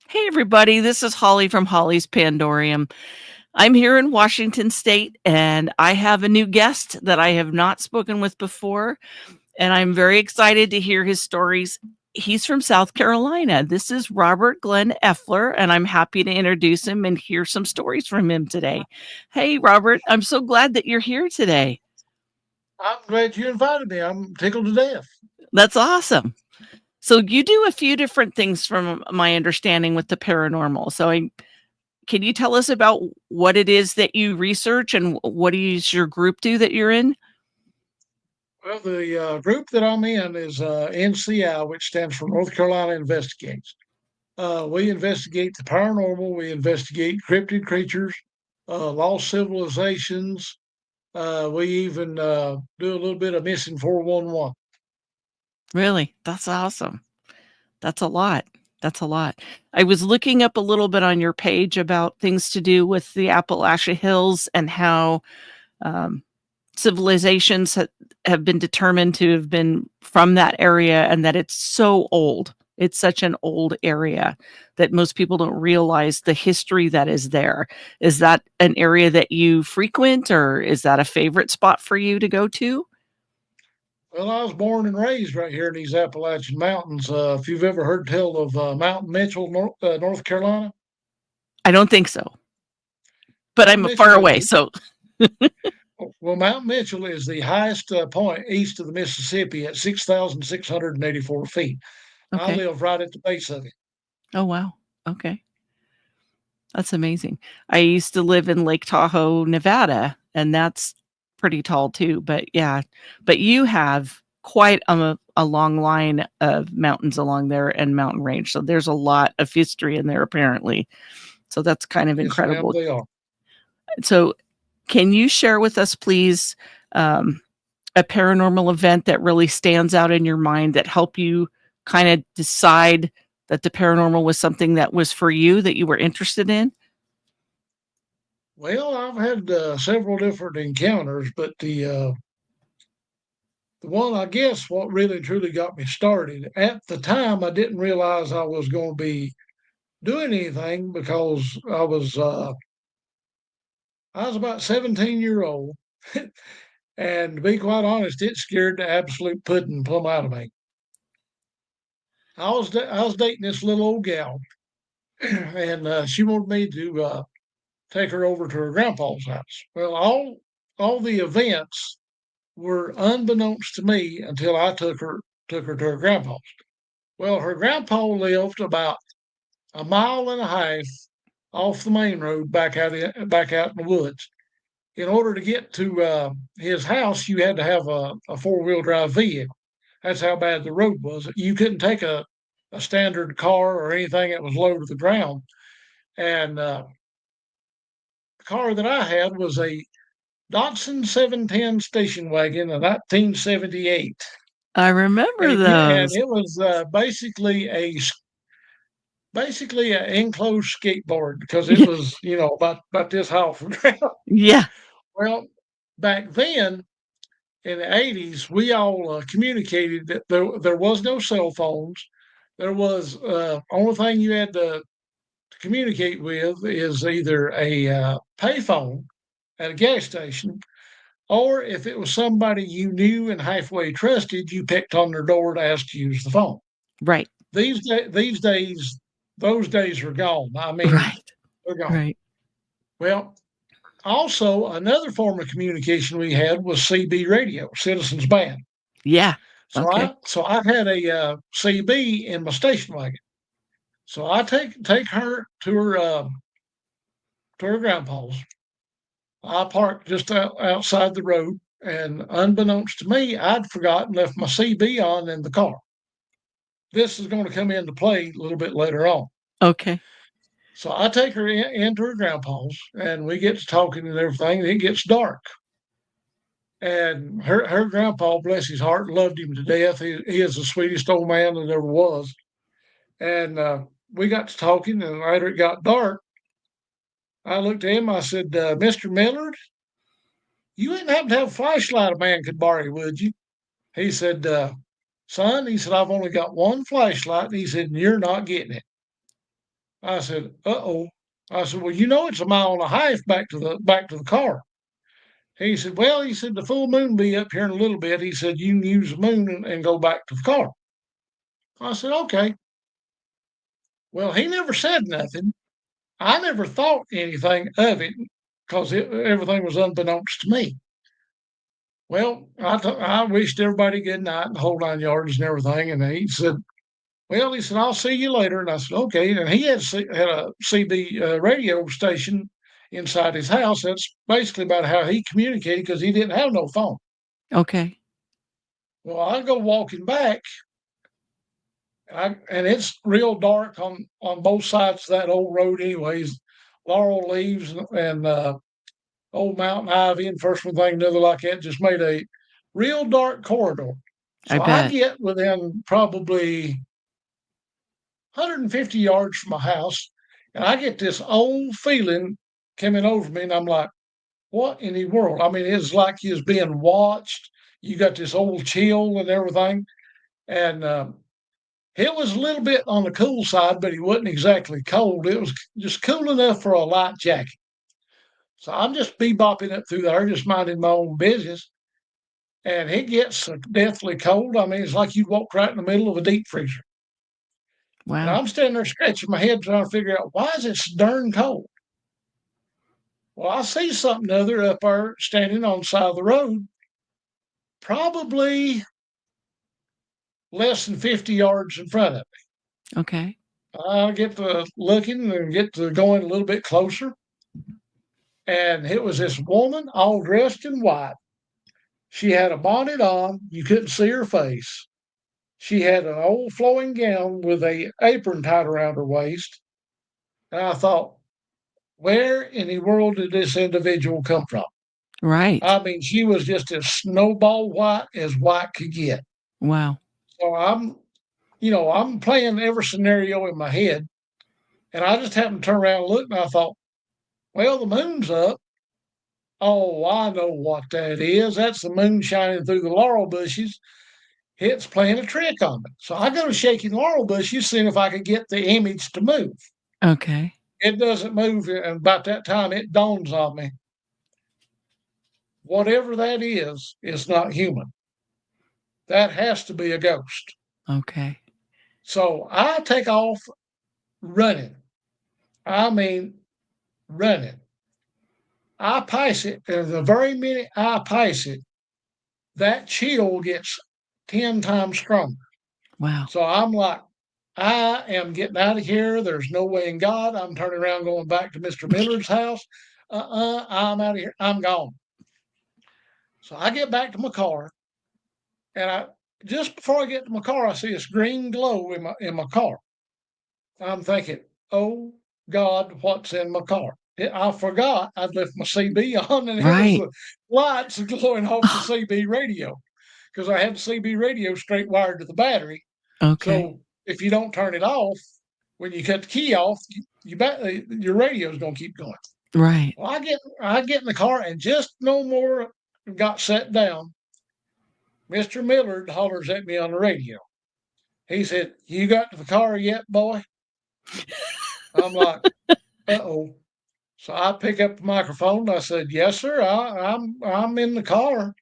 Hey, everybody, this is Holly from Holly's Pandorium. I'm here in Washington State, and I have a new guest that I have not spoken with before, and I'm very excited to hear his stories. He's from South Carolina. This is Robert Glenn Effler, and I'm happy to introduce him and hear some stories from him today. Hey, Robert, I'm so glad that you're here today. I'm glad you invited me. I'm tickled to death. That's awesome. So, you do a few different things from my understanding with the paranormal. Can you tell us about what it is that you research and what does your group do that you're in? Well, the group that I'm in is NCI, which stands for North Carolina Investigates. We investigate the paranormal, we investigate cryptid creatures, lost civilizations. We even do a little bit of missing 411. Really? That's awesome. That's a lot. That's a lot. I was looking up a little bit on your page about things to do with the Appalachian Hills and how um, civilizations have been determined to have been from that area and that it's so old. It's such an old area that most people don't realize the history that is there. Is that an area that you frequent, or is that a favorite spot for you to go to? Well, I was born and raised right here in these Appalachian Mountains. If you've ever heard tell of Mountain Mitchell, North Carolina, I don't think so, but Mount I'm far Mitchell is away. So, Well, Mount Mitchell is the highest point east of the Mississippi at 6,684 feet. I okay. live right at the base of it. Oh, wow. Okay. That's amazing. I used to live in Lake Tahoe, Nevada, and that's pretty tall too. But yeah, but you have quite a long line of mountains along there and mountain range. So there's a lot of history in there apparently. So that's kind of Yes, ma'am, incredible. they are. So can you share with us, please, um, a paranormal event that really stands out in your mind that helped you kind of decide that the paranormal was something that was for you that you were interested in? Well, I've had several different encounters, but the one I guess what really truly got me started at the time, I didn't realize I was going to be doing anything because I was about 17-year old, and to be quite honest, it scared the absolute pudding plumb out of me. I was dating this little old gal, and she wanted me to take her over to her grandpa's house. Well, all the events were unbeknownst to me until I took her to her grandpa's. Well, her grandpa lived about a mile and a half off the main road back out in the woods. In order to get to his house, you had to have a 4-wheel drive vehicle. That's how bad the road was. You couldn't take a standard car or anything that was low to the ground. And the car that I had was a Datsun 710 station wagon of 1978. I remember And those. it was basically an enclosed skateboard because it Yeah. was, about this high off the ground. Yeah. Well, back then in the 80s, we all communicated that there was no cell phones. There was only thing you had to communicate with is either a payphone at a gas station, or if it was somebody you knew and halfway trusted, you picked on their door to ask to use the phone. Right. These days, those days are gone. I mean, Right. they're gone. Right. Well, also another form of communication we had was CB radio, Citizens Band. Yeah. So Okay. I had a CB in my station wagon. So I take her to her grandpa's. I parked just outside the road, and unbeknownst to me, I'd forgotten left my CB on in the car. This is going to come into play a little bit later on. Okay. So I take her into her grandpa's, and we get to talking and everything. And it gets dark, and her grandpa, bless his heart, loved him to death. He is the sweetest old man that ever was. And we got to talking, and later it got dark. I looked at him. I said, "Mr. Millard, you wouldn't happen to have a flashlight a man could borrow, would you?" He said, "Son," he said, "I've only got one flashlight." And he said, "And you're not getting it." I said, "Uh-oh." I said, "Well, you know it's a mile and a half back to the car." He said, "Well," he said, "the full moon be up here in a little bit." He said, "You can use the moon and go back to the car." I said, "Okay." Well, he never said nothing. I never thought anything of it because everything was unbeknownst to me. Well, I wished everybody good night and the whole 9 yards and everything. And he said, "Well," he said, "I'll see you later." And I said, "Okay." And he had a CB radio station inside his house. That's basically about how he communicated because he didn't have no phone. Okay. Well, I go walking back, and it's real dark on both sides of that old road, anyways. Laurel leaves and old mountain ivy and first one thing, another like that, just made a real dark corridor. I So I bet. get within probably 150 yards from my house, and I get this old feeling coming over me, and I'm like, "What in the world?" I mean, it's like you's being watched. You got this old chill and everything, and it was a little bit on the cool side, but it wasn't exactly cold. It was just cool enough for a light jacket. So I'm just bebopping up through there, just minding my own business, and it gets deathly cold. I mean, it's like you walk right in the middle of a deep freezer. And Wow. I'm standing there scratching my head trying to figure out why is it so darn cold? Well, I see something other up there standing on the side of the road, probably less than 50 yards in front of Okay. me. I get to looking and get to going a little bit closer, and it was this woman all dressed in white. She had a bonnet on, you couldn't see her face. She had an old flowing gown with a apron tied around her waist. And I thought, where in the world did this individual come from? Right. I mean, she was just as snowball white as white could get. Wow. So I'm playing every scenario in my head, and I just happened to turn around and look, and I thought, well, the moon's up. Oh, I know what that is. That's the moon shining through the laurel bushes. It's playing a trick on me. So I go to shaking laurel bushes, seeing if I could get the image to move. Okay. It doesn't move, and about that time, it dawns on me, whatever that is not human. That has to be a ghost. Okay. So I take off running. I mean, running. I pass it, and the very minute I pass it, that chill gets 10 times stronger. Wow. So I'm like, I am getting out of here. There's no way in God. I'm turning around going back to Mr. Miller's house. I'm out of here. I'm gone. So I get back to my car, and I just before I get to my car, I see this green glow in my car. I'm thinking, oh God, what's in my car? I forgot I'd left my CB on, and it was Right. the lights glowing off the CB radio because I had the CB radio straight wired to the battery. Okay. So if you don't turn it off when you cut the key off, your radio's gonna keep going. Right. Well, I get in the car and just no more got set down. Mr. Millard hollers at me on the radio. He said, "You got to the car yet, boy?" I'm like, "Uh-oh." So I pick up the microphone. I said, "Yes, sir. I'm in the car."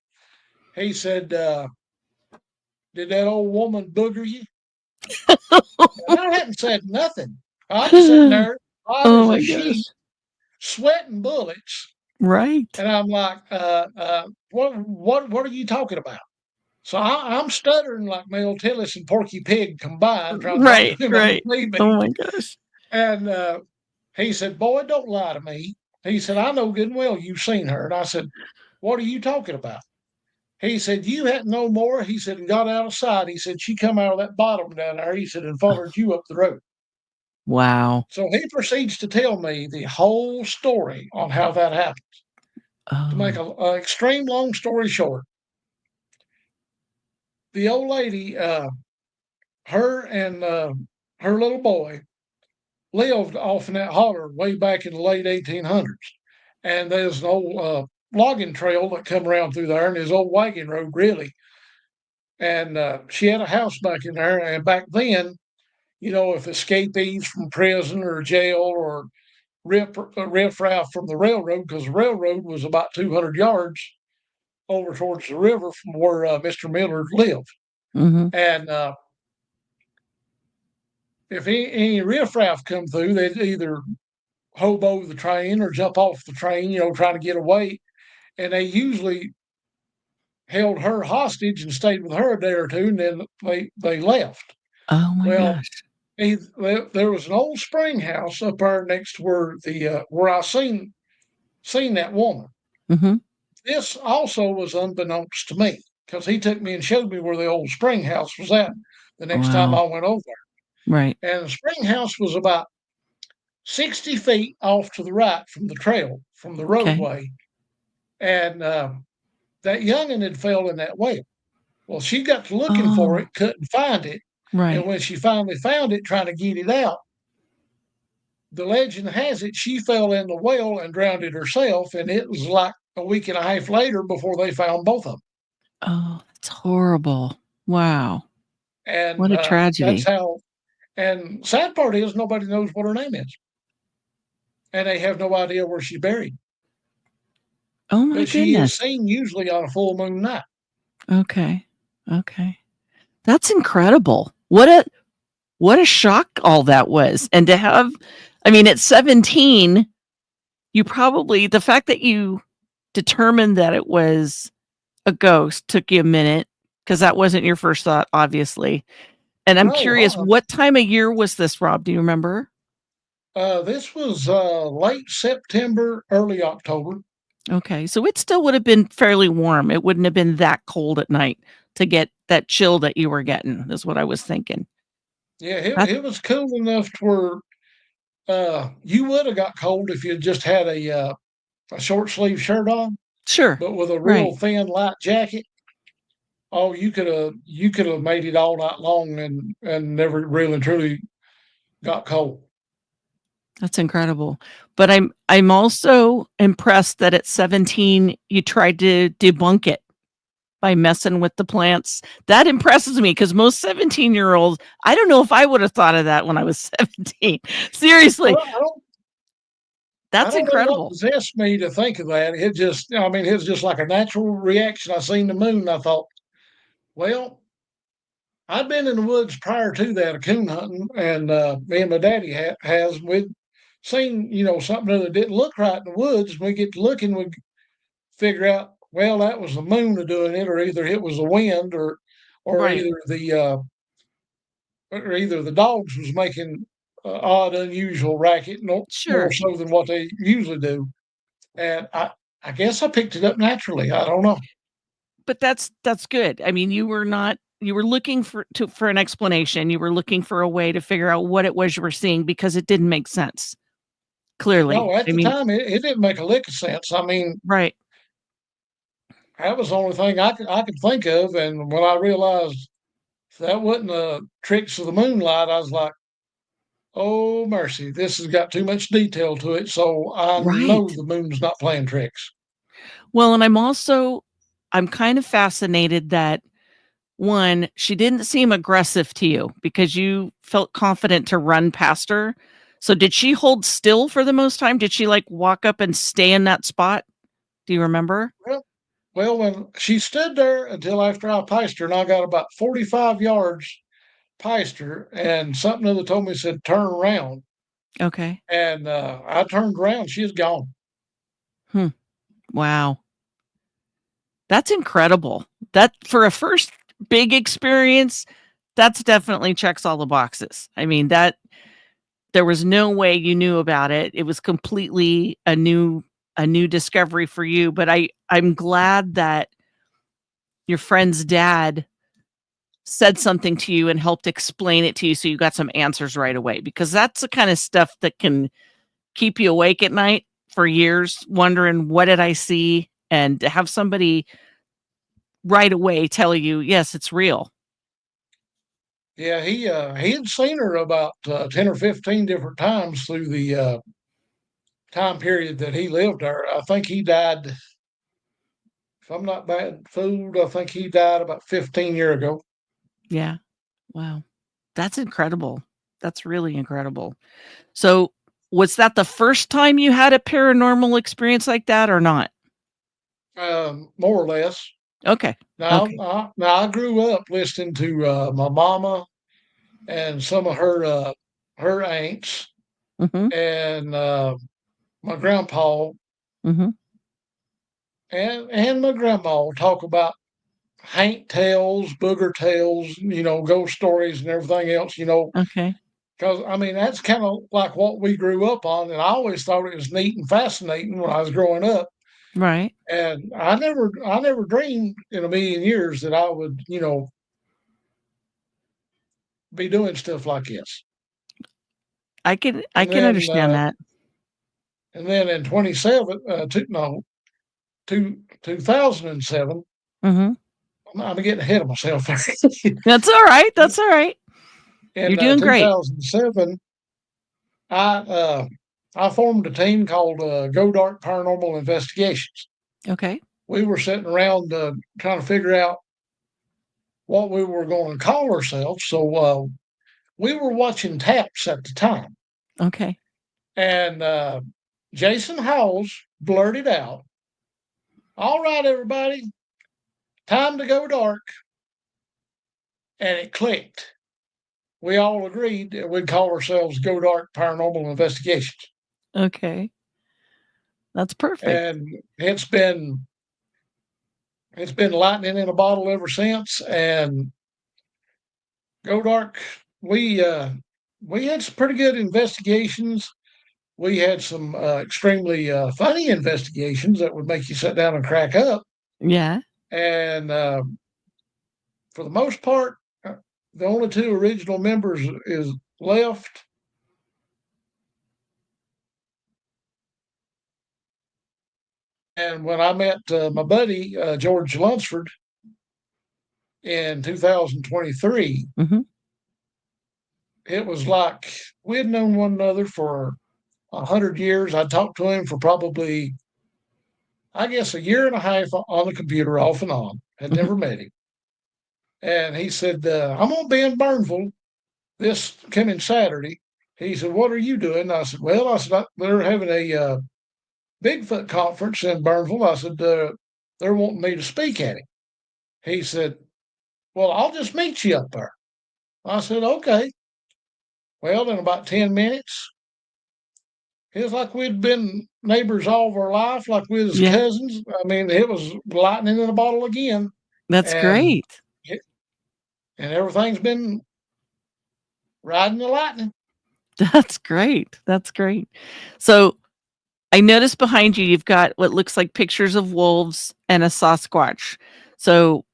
He said, "Did that old woman booger you?" And I hadn't said nothing. I'm sitting there, hot Oh as a my sheet, gosh. sweating bullets, Right. and I'm like, what are you talking about?" So I'm stuttering like Mel Tillis and Porky Pig combined, trying to talk Right. to him on the Right. Oh TV. my gosh. And he said, "Boy, don't lie to me." He said, "I know good and well you've seen her." And I said, "What are you talking about?" He said, "You hadn't no more." He said, "And got out of sight." He said, "She come out of that bottom down there." He said, "And followed you up the road." Wow. So he proceeds to tell me the whole story on how that happened. To make Oh. a extreme long story short, the old lady, her and her little boy lived off in that holler way back in the late 1800s. And there's an old logging trail that come around through there, and there's old wagon road, really. And she had a house back in there. And back then, if escapees from prison or jail or riffraff from the railroad, because the railroad was about 200 yards over towards the river from where Mr. Miller lived. Mhm. And if any riffraff come through, they'd either hobo the train or jump off the train, trying to get away. And they usually held her hostage and stayed with her a day or two, and then they left. Oh my Well, gosh. there was an old spring house up there next to where I seen that woman. Mhm. This also was unbeknownst to me because he took me and showed me where the old spring house was at the next time Wow. I went over Right. there. And the spring house was about 60 feet off to the right from the trail, from the Okay. roadway. And that youngin' had fell in that well. Well, she got to looking for Oh, it, couldn't find it. And right. when she finally found it, trying to get it out, the legend has it she fell in the well and drowned it herself. And it was like a week and a half later before they found both of them. Oh, that's horrible. Wow. And What a that's tragedy. how. And sad part is nobody knows what her name is, and they have no idea where she's buried. Oh my But she is goodness. seen usually on a full moon night. Okay. Okay. That's incredible. What a shock all that was. And to have I mean, at 17, you probably the fact that you determined that it was a ghost took you a minute because that wasn't your first thought, obviously. And I'm No, curious, what time of year was this, Rob? Do you remember? this was late September, early October. Okay, so it still would have been fairly warm. It wouldn't have been that cold at night to get that chill that you were getting, is what I was thinking. Yeah, it, That it was cool enough to where you would have got cold if you just had a short sleeve shirt on, sure. but with a Right. real thin light jacket. Oh, you could have made it all night long and never really truly got cold. That's incredible. But I'm also impressed that at 17 you tried to debunk it by messing with the plants. That impresses me because most 17-year-olds, I don't know if I would have thought of that when I was 17. Seriously, Well, I that's don't know what incredible. possessed me to think of that. I mean, it was just like a natural reaction. I seen the moon. And I thought, well, I'd been in the woods prior to that, coon hunting, and me and my daddy has. We'd seen, something that didn't look right in the woods. We get to looking, we figure out, well, that was the moon doing it, or either it was the wind, or Right. either the dogs was making odd, unusual racket, more Sure. so than what they usually do. And I guess I picked it up naturally. I don't know. But that's good. I mean, you were looking for an explanation. You were looking for a way to figure out what it was you were seeing because it didn't make sense. Clearly. No, at I the mean, time, it didn't make a lick of sense. I mean, right. that was the only thing I could think of. And when I realized that wasn't tricks of the moonlight, I was like, oh mercy, this has got too much detail to it. So I know Right. the moon's not playing tricks. Well, and I'm kind of fascinated that one, she didn't seem aggressive to you because you felt confident to run past her. So did she hold still for the most time? Did she like walk up and stay in that spot? Do you remember? Well, well, when she stood there until after I passed her, and I got about 45 yards past her, and something other told me said turn around, Okay. and I turned around, she was gone. Hmm. Wow. That's incredible. That for a first big experience, that's definitely checks all the boxes. I mean, that there was no way you knew about it. It was completely a new discovery for you, but I'm glad that your friend's dad said something to you and helped explain it to you so you got some answers right away because that's the kind of stuff that can keep you awake at night for years wondering what did I see and to have somebody right away tell you, "Yes, it's real." Yeah, he had seen her about 10 or 15 different times through the time period that he lived there. I think he died, if I'm not bad fooled, I think he died about 15 years ago. Yeah. Wow. That's incredible. That's really incredible. So, was that the first time you had a paranormal experience like that or not? More or less. Okay. Okay. Now I grew up listening to my mama and some of her aunts Mhm. and my grandpa Mhm. and my grandma talk about haint tales, booger tales, ghost stories and everything else. Okay. Because I mean that's kind of like what we grew up on, and I always thought it was neat and fascinating when I was growing up. Right. And I never dreamed in a million years that I would, be doing stuff like this. I And can then, understand that. in 27, two 2007, Mhm. I'm getting ahead of myself there. That's alright, that's alright. You're In doing great. 2007, I uh, I formed a team called Go Dark Paranormal Investigations. Okay. We were sitting around trying to figure out what we were going to call ourselves. So we were watching Taps at the time, Okay. and Jason Howells blurted out, "All right, everybody, time to go dark," and it clicked. We all agreed that we'd call ourselves Go Dark Paranormal Investigations, Okay. That's perfect. and it's been lightning in a bottle ever since. And Go Dark, we had some pretty good investigations. We had some extremely funny investigations that would make you sit down and crack up. Yeah. And for the most part, the only two original members is left. And when I met my buddy George Lunsford in 2023, Mhm. it was like we had known one another for 100 years. I talked to him for probably, I guess, a year and a half on the computer, off and on. Had Mhm. never met him, and he said, "I'm gonna be in Burnville this coming Saturday." He said, "What are you doing?" I said, "Well," I said, "they're having a Bigfoot conference in Burnville." I said, "They're wanting me to speak at it." He said, "Well, I'll just meet you up there." I said, "Okay." Well, in about 10 minutes, it was like we'd been neighbors all of our life, like we was Yeah. cousins. I mean, it was lightning in a bottle again. That's And great. it, and everything's been riding the lightning. That's great. That's great. So, I noticed behind you, you've got what looks like pictures of wolves and a Sasquatch. So,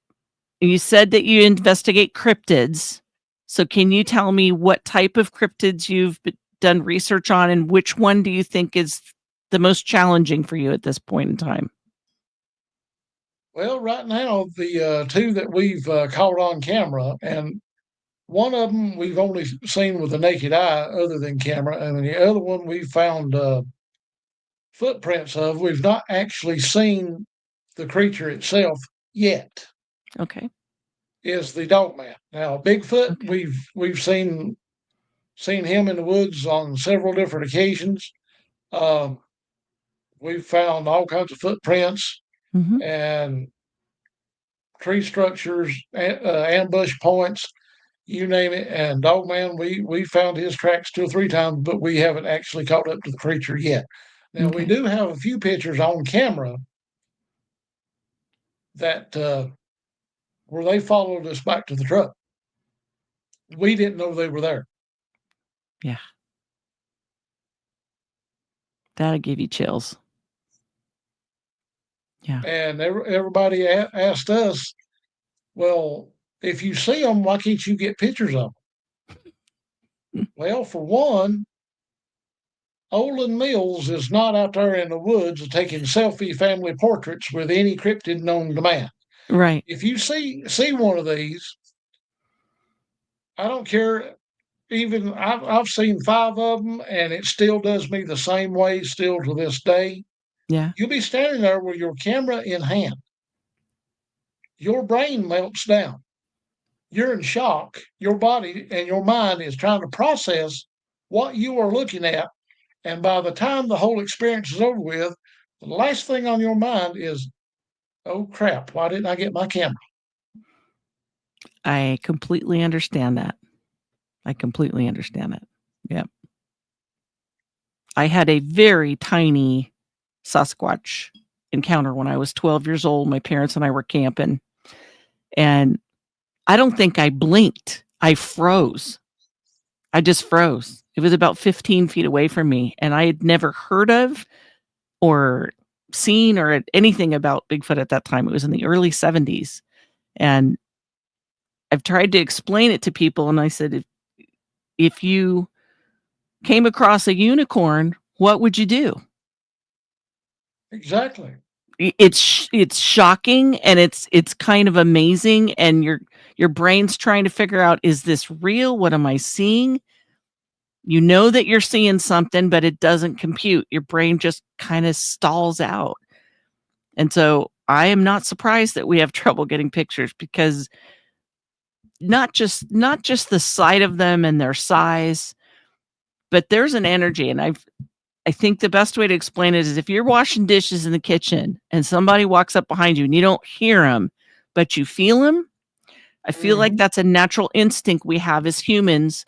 you said that you investigate cryptids. So, can you tell me what type of cryptids you've done research on, and which one do you think is the most challenging for you at this point in time? Well, right now, the two that we've caught on camera, and one of them we've only seen with the naked eye, other than camera, and the other one we found footprints of. We've not actually seen the creature itself yet. Okay. Is the dogman. Now, Bigfoot, Okay. we've seen him in the woods on several different occasions. Um, we've found all kinds of footprints Mhm. and tree structures, ambush points, you name it. And Dogman, we found his tracks 2 or 3 times, but we haven't actually caught up to the creature yet. Now we Okay. do have a few pictures on camera that where they followed us back to the truck. We didn't know they were there, Yeah. That'll give you chills. Yeah. and everybody asked us, "Well, if you see them, why can't you get pictures of them?" Mm. Well, for one, Olin Mills is not out there in the woods taking selfie family portraits with any cryptid known to man. Right. If you see one of these, I don't care. Even I've seen 5 of them, and it still does me the same way, still to this day. Yeah. You'll be standing there with your camera in hand. Your brain melts down. you're in shock. Your body and your mind is trying to process what you are looking at. And by the time the whole experience is over with, the last thing on your mind is, oh crap, why didn't I get my camera? I completely understand that. I completely understand that. Yep. I had a very tiny Sasquatch encounter when I was 12 years old. My parents and I were camping, and I don't think I blinked. I froze. I just froze. It was about 15 feet away from me, and I had never heard of or seen or anything about Bigfoot at that time. It was in the early 70s, and I've tried to explain it to people, and I said, if you came across a unicorn, what would you do? Exactly. It's shocking, and it's kind of amazing, and your brain's trying to figure out, is this real? What am I seeing? You know that you're seeing something, but it doesn't compute. Your brain just kind of stalls out. And so I am not surprised that we have trouble getting pictures, because not just the sight of them and their size, but there's an energy. And I think the best way to explain it is, if you're washing dishes in the kitchen and somebody walks up behind you and you don't hear them, but you feel them, I feel like Hmm. that's a natural instinct we have as humans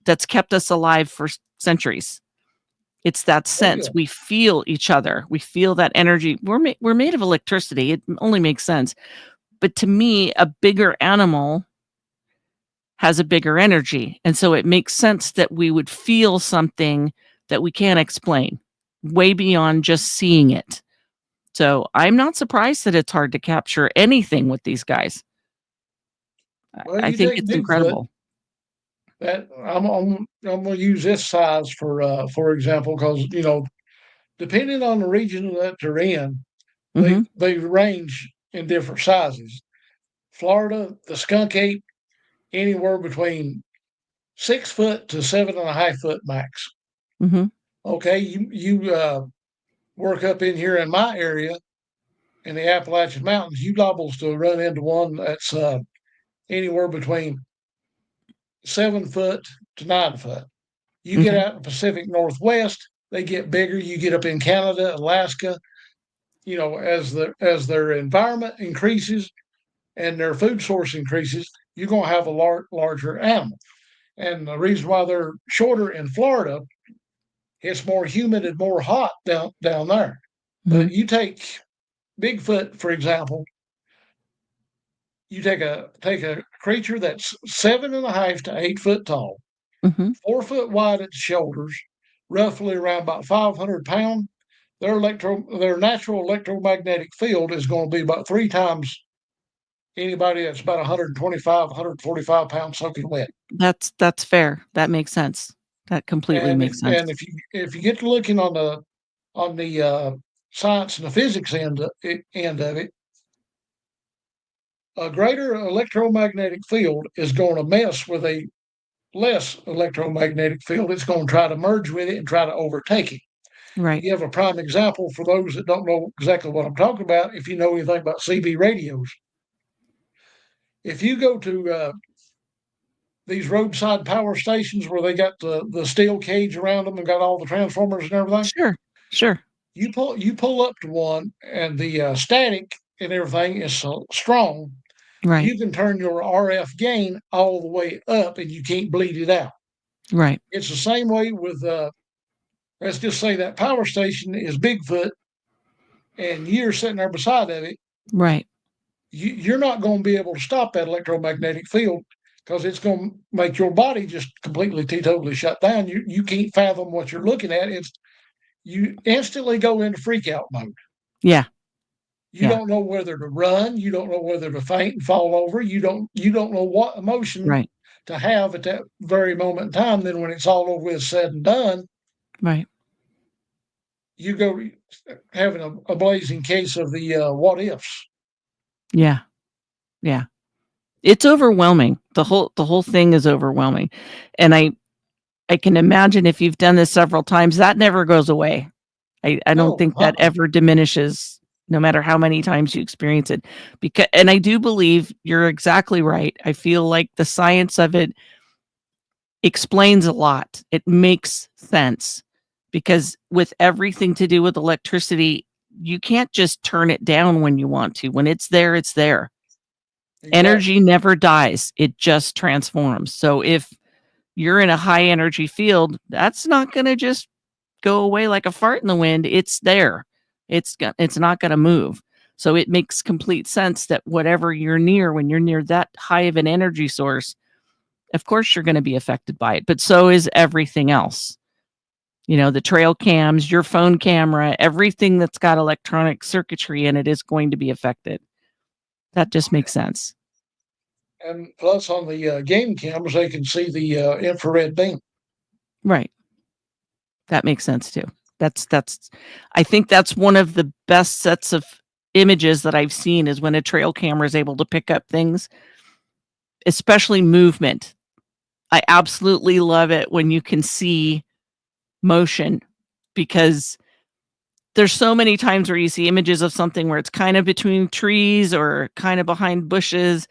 that's kept us alive for centuries. It's that Oh yeah. sense. We feel each other. We feel that energy. We're made of electricity. It only makes sense. But to me, a bigger animal has a bigger energy. And so it makes sense that we would feel something that we can't explain, way beyond just seeing it. So I'm not surprised that it's hard to capture anything with these guys. Well, I you think take it's Bigfoot. incredible. That I'm going to use this size for example, because depending on the region that they're in, Mhm, they range in different sizes. Florida, the skunk ape, anywhere between 6 foot to 7.5 foot max. mhm, Okay, you work up in here in my area in the Appalachian Mountains, you liable to run into one that's anywhere between 7 foot to 9 foot. You get okay. out in the Pacific Northwest, they get bigger. You get up in Canada, Alaska, as their environment increases and their food source increases, you're going to have a larger animal. And the reason why they're shorter in Florida, it's more humid and more hot down there. But Mhm, you take Bigfoot, for example, you take a creature that's 7.5 to 8 foot tall, mhm. 4 foot wide at the shoulders, roughly around about 500 pounds. Their natural electromagnetic field is going to be about 3 times anybody that's about 125, 145 pounds soaking wet. That's fair. That makes sense. That completely And if makes sense. and if you get to looking on the science and the physics end of it, a greater electromagnetic field is going to mess with a less electromagnetic field. It's going to try to merge with it and try to overtake it. To Right. give a prime example for those that don't know exactly what I'm talking about, if you know anything about CB radios, if you go to these roadside power stations where they got the steel cage around them and got all the transformers and everything, Sure. Sure. you pull up to one and the static and everything is so strong, Right. you can turn your RF gain all the way up and you can't bleed it out. Right. It's the same way with let's just say that power station is Bigfoot and you're sitting there beside of it. Right. You're not going to be able to stop that electromagnetic field because it's going to make your body just completely teetotally shut down. You can't fathom what you're looking at. It's you instantly go into freak out mode. Yeah. You Yeah. don't know whether to run. You don't know whether to faint and fall over. You don't know what emotion Right. to have at that very moment in time. Then when it's all over with, said and done, Right. you go having a blazing case of the what ifs. Yeah. Yeah. It's overwhelming. The whole thing is overwhelming. And I can imagine, if you've done this several times, that never goes away. I don't No, think that ever diminishes no matter how many times you experience it. Because, and I do believe you're exactly right. I feel like the science of it explains a lot. It makes sense because with everything to do with electricity, you can't just turn it down when you want to. When it's there, it's there. Exactly. Energy never dies, it just transforms. So if you're in a high energy field, that's not going to just go away like a fart in the wind. It's there. It's not going to move. So it makes complete sense that whatever you're near, when you're near that high of an energy source, of course you're going to be affected by it. But so is everything else. You know, the trail cams, your phone camera, everything that's got electronic circuitry in it is going to be affected. That just makes sense. And plus, on the game cameras, they can see the infrared beam. Right. That makes sense too. That's I think that's one of the best sets of images that I've seen is when a trail camera is able to pick up things, especially movement. I absolutely love it when you can see motion because there's so many times where you see images of something where it's kind of between trees or kind of behind bushes,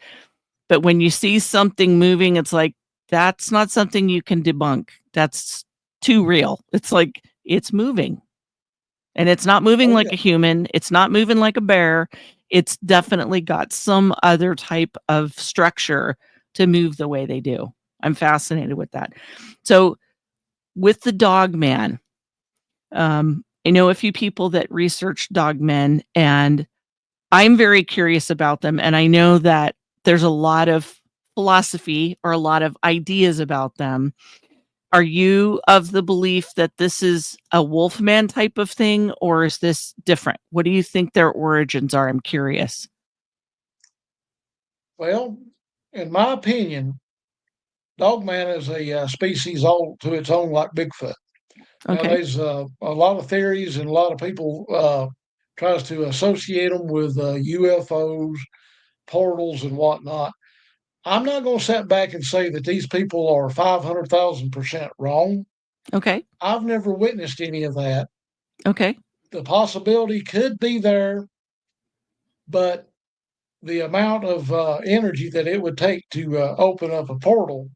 but when you see something moving, it's like that's not something you can debunk. That's too real. It's like it's moving. And it's not moving Oh like yeah, a human, it's not moving like a bear, it's definitely got some other type of structure to move the way they do. I'm fascinated with that. So, with the dogman, I know a few people that research dogmen, and I'm very curious about them, and I know that there's a lot of philosophy or a lot of ideas about them. Are you of the belief that this is a Wolfman type of thing, or is this different? What do you think their origins are? I'm curious. well, in my opinion, dogman is a species all to its own, like Bigfoot. Now, Okay. there's a lot of theories, and a lot of people tries to associate them with UFOs, portals, and whatnot. I'm not going to sit back and say that these people are 500,000% wrong. Okay. I've never witnessed any of that. Okay. The possibility could be there, but the amount of energy that it would take to open up a portal,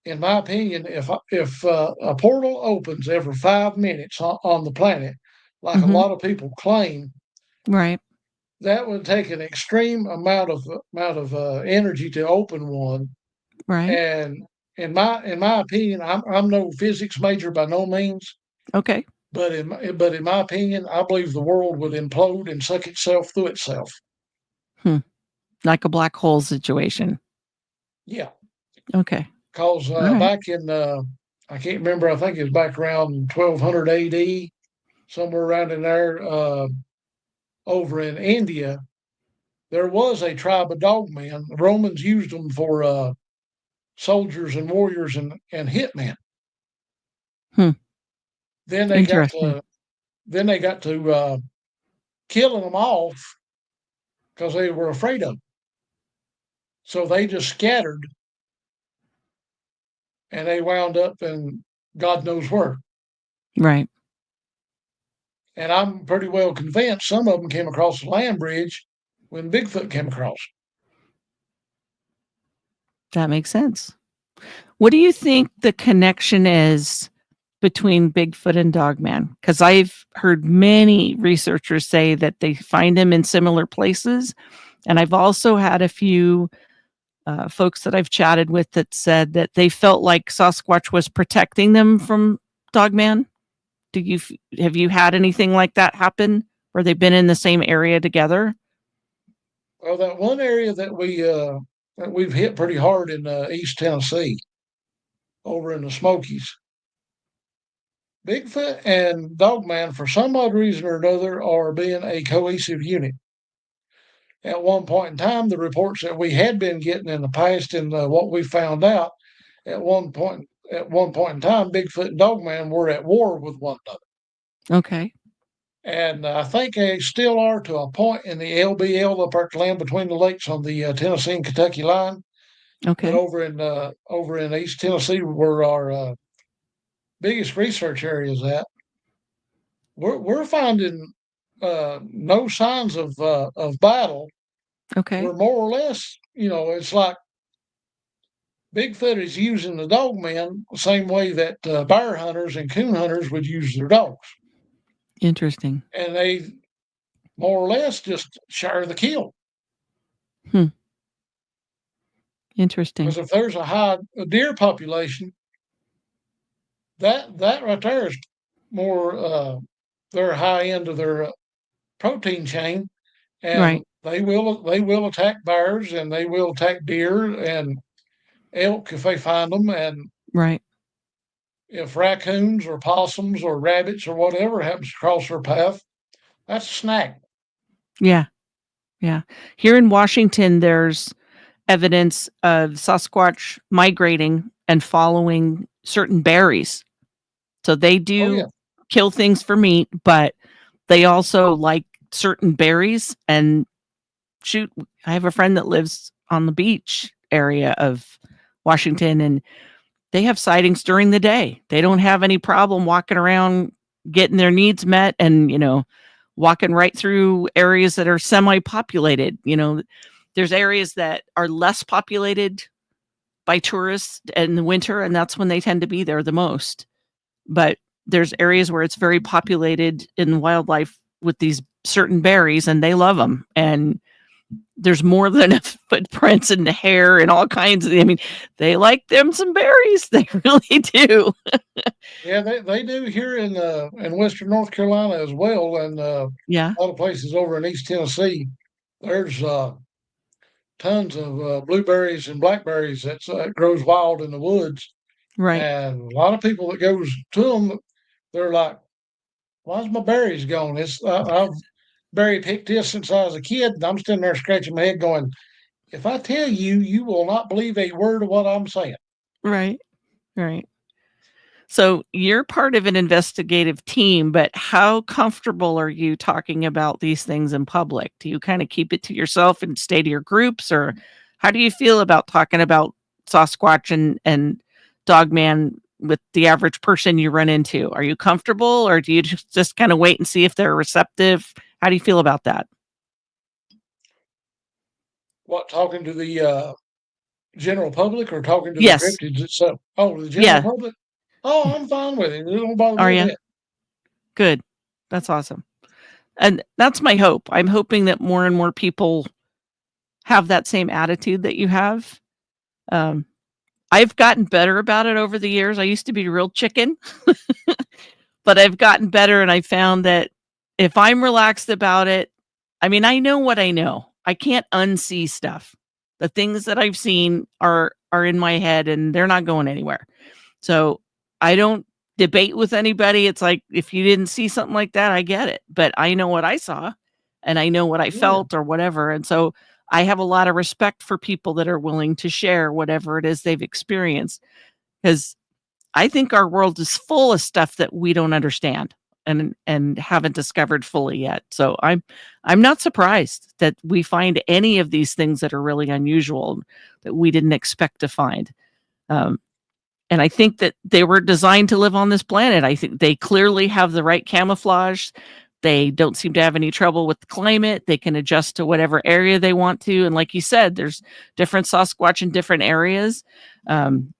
in my opinion, if a portal opens every 5 minutes on the planet, like a Mhm. lot of people claim, Right. that would take an extreme amount of energy to open one. Right. And in my opinion, I'm no physics major by no means, Okay. but in my opinion, I believe the world would implode and suck itself through itself. Hmm. Like a black hole situation. Yeah, Okay. because All right. back in I can't remember. I think it was back around 1200 AD, somewhere around in there, over in India. There was a tribe of dogmen. The Romans used them for soldiers and warriors and hitmen. Hmm. Then they got Interesting. to then they got to killing them off because they were afraid of them. So they just scattered, and they wound up in God knows where. Right. And I'm pretty well convinced some of them came across the land bridge when Bigfoot came across. That makes sense. What do you think the connection is between Bigfoot and Dogman? Because I've heard many researchers say that they find them in similar places. And I've also had a few folks that I've chatted with that said that they felt like Sasquatch was protecting them from Dogman. Have you had anything like that happen where they've been in the same area together? Well, that one area that we've hit pretty hard in East Tennessee, over in the Smokies, Bigfoot and Dogman, for some odd reason or another, are being a cohesive unit. At one point in time, the reports that we had been getting in the past, and what we found out at one point in time, Bigfoot and Dogman were at war with one another. Okay. And I think they still are to a point in the LBL, the park land between the lakes on the Tennessee and Kentucky line. But Okay. over in East Tennessee, where our biggest research area is at, we're finding no signs of battle. Okay. We're more or less, it's like Bigfoot is using the dogmen the same way that bear hunters and coon hunters would use their dogs, Interesting. and they more or less just share the kill. Hmm. Interesting. Because if there's a deer population, that right there is more their high end of their protein chain, and Right. they will attack bears and they will attack deer and elk if they find them, and Right. if raccoons or possums or rabbits or whatever happens to cross their path, that's a snack. Yeah. Yeah. Here in Washington, there's evidence of Sasquatch migrating and following certain berries. So they Oh yeah, do kill things for meat, but they also like certain berries. And shoot, I have a friend that lives on the beach area of Washington, and they have sightings during the day. They don't have any problem walking around getting their needs met and, walking right through areas that are semi-populated. There's areas that are less populated by tourists in the winter, and that's when they tend to be there the most. But there's areas where it's very populated in wildlife with these certain berries, and they love them. And there's more than enough footprints and hair and all kinds of. I mean, they like them some berries. They really do. yeah, they do here in Western North Carolina as well, and Yeah. a lot of places over in East Tennessee. There's tons of blueberries and blackberries that grows wild in the woods, Right. and a lot of people that goes to them, they're like, "Why's my berries gone? I've berry picked this since I was a kid, and I'm sitting there scratching my head, going, if I tell you, you will not believe a word of what I'm saying." Right. Right. So you're part of an investigative team, but how comfortable are you talking about these things in public? Do you kind of keep it to yourself and stay to your groups, or how do you feel about talking about Sasquatch and Dogman with the average person you run into? Are you comfortable, or do you just kind of wait and see if they're receptive? How do you feel about that? What, talking to the general public or talking to the Yes. cryptids itself? Oh, the general Yeah. public. Oh, I'm fine with it. It don't bother Are me a you? bit. Good. That's awesome. And that's my hope. I'm hoping that more and more people have that same attitude that you have. Um, I've gotten better about it over the years. I used to be real chicken, but I've gotten better, and I found that if I'm relaxed about it, I mean, I know what I know. I can't unsee stuff. The things that I've seen are in my head and they're not going anywhere. So I don't debate with anybody. It's like if you didn't see something like that, I get it. But I know what I saw and I know what I Yeah, felt or whatever. And so I have a lot of respect for people that are willing to share whatever it is they've experienced, because I think our world is full of stuff that we don't understand and haven't discovered fully yet. So I'm not surprised that we find any of these things that are really unusual that we didn't expect to find. Um, and I think that they were designed to live on this planet. I think they clearly have the right camouflage. They don't seem to have any trouble with the climate. They can adjust to whatever area they want to. And like you said, there's different Sasquatch in different areas. Um,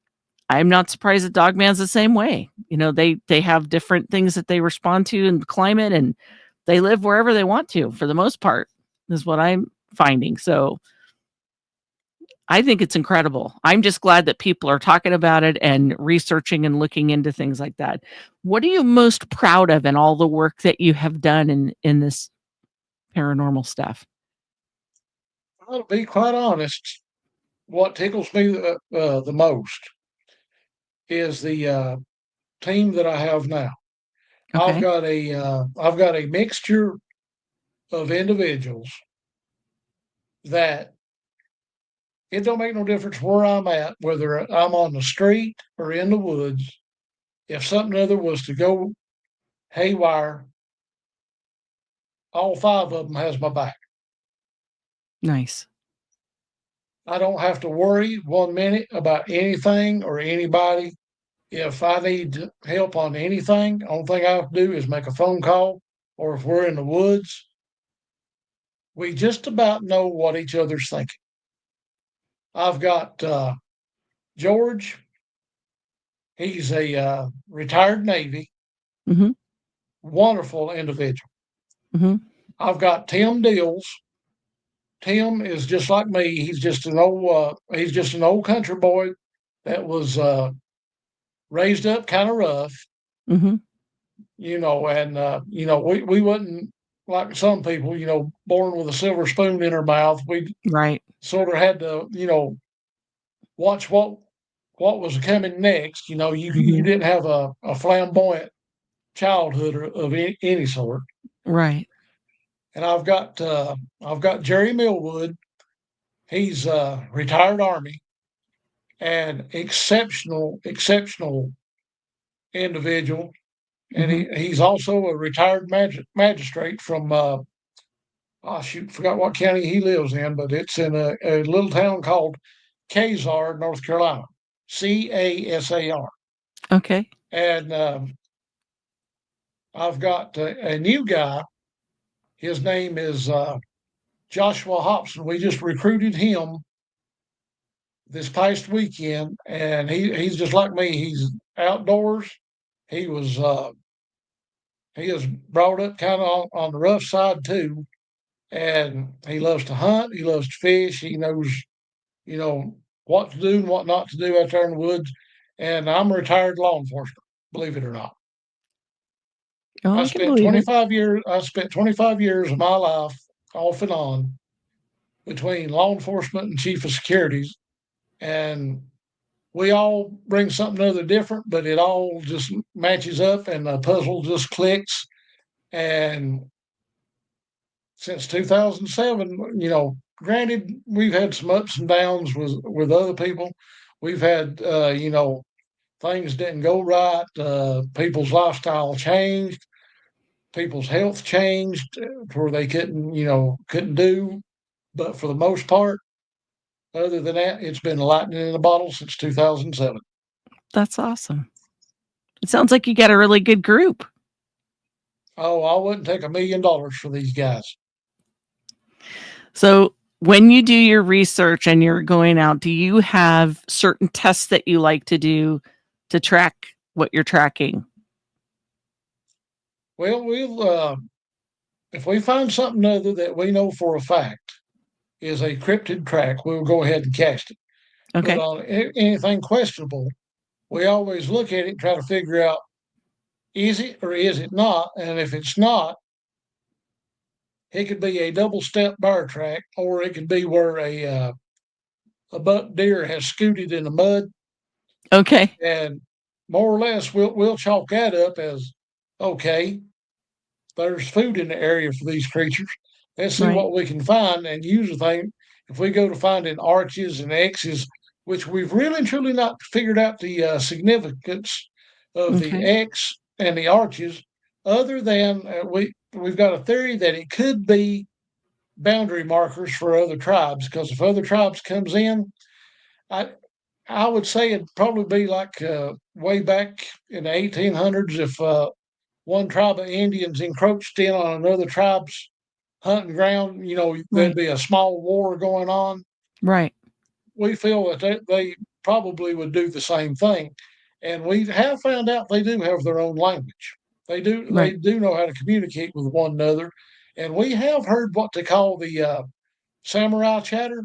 I'm not surprised that Dogman's the same way. They have different things that they respond to in the climate, and they live wherever they want to for the most part, is what I'm finding. So I think it's incredible. I'm just glad that people are talking about it and researching and looking into things like that. What are you most proud of in all the work that you have done in this paranormal stuff? well, to be quite honest, what tickles me the most is the team that I have now. Okay. I've got a mixture of individuals that it don't make no difference where I'm at, whether I'm on the street or in the woods. If something other was to go haywire, all five of them has my back. Nice. I don't have to worry 1 minute about anything or anybody. If I need help on anything, only thing I have to do is make a phone call or if we're in the woods, we just about know what each other's thinking. I've got George. He's a retired Navy, Mm-hmm. wonderful individual. Mm-hmm. I've got Tim Deals. Tim is just like me. He's just an old country boy that was raised up kind of rough, Mm-hmm. and we wasn't like some people, born with a silver spoon in our mouth. We Right. sort of had to, watch what was coming next. You Mm-hmm. didn't have a flamboyant childhood of any sort. Right. And I've got Jerry Millwood. He's retired Army and exceptional individual. And Mm-hmm. he's also a retired magistrate from oh shoot, forgot what county he lives in, but it's in a little town called Casar, North Carolina. Casar. Okay. And I've got a new guy. His name is Joshua Hobson. We just recruited him this past weekend, and he's just like me. He's outdoors. He was he is brought up kind of on the rough side too, and he loves to hunt. He loves to fish. He knows, you know, what to do and what not to do out there in the woods. And I'm a retired law enforcement, believe it or not. Oh, I I can spent believe it. 25 years. I spent 25 years of my life off and on between law enforcement and chief of securities, and we all bring something other different, but it all just matches up, and the puzzle just clicks. And since 2007, granted, we've had some ups and downs with other people. We've had, things didn't go right. People's lifestyle changed. People's health changed to where they couldn't do. But for the most part, other than that, it's been lightning in a bottle since 2007. That's awesome. It sounds like you got a really good group. Oh, I wouldn't take $1 million for these guys. So, when you do your research and you're going out, do you have certain tests that you like to do to track what you're tracking? Well, if we find something other that we know for a fact is a cryptid track, we'll go ahead and cast it. But Okay. on anything questionable, we always look at it and try to figure out, is it or is it not? And if it's not, it could be a double step bar track, or it could be where a buck deer has scooted in the mud, Okay. and more or less we'll chalk that up as okay. There's food in the area for these creatures. Let's see Right. what we can find. And usually, if we go to finding arches and X's, which we've really and truly not figured out the significance of the Okay. X and the arches, other than we've got a theory that it could be boundary markers for other tribes. Because if other tribes comes in, I I would say it'd probably be like way back in the 1800s if one tribe of Indians encroached in on another tribe's hunting ground, there'd Right. be a small war going on. Right. We feel that they probably would do the same thing. And we have found out they do have their own language. They Right. do know how to communicate with one another. And we have heard what they call the samurai chatter.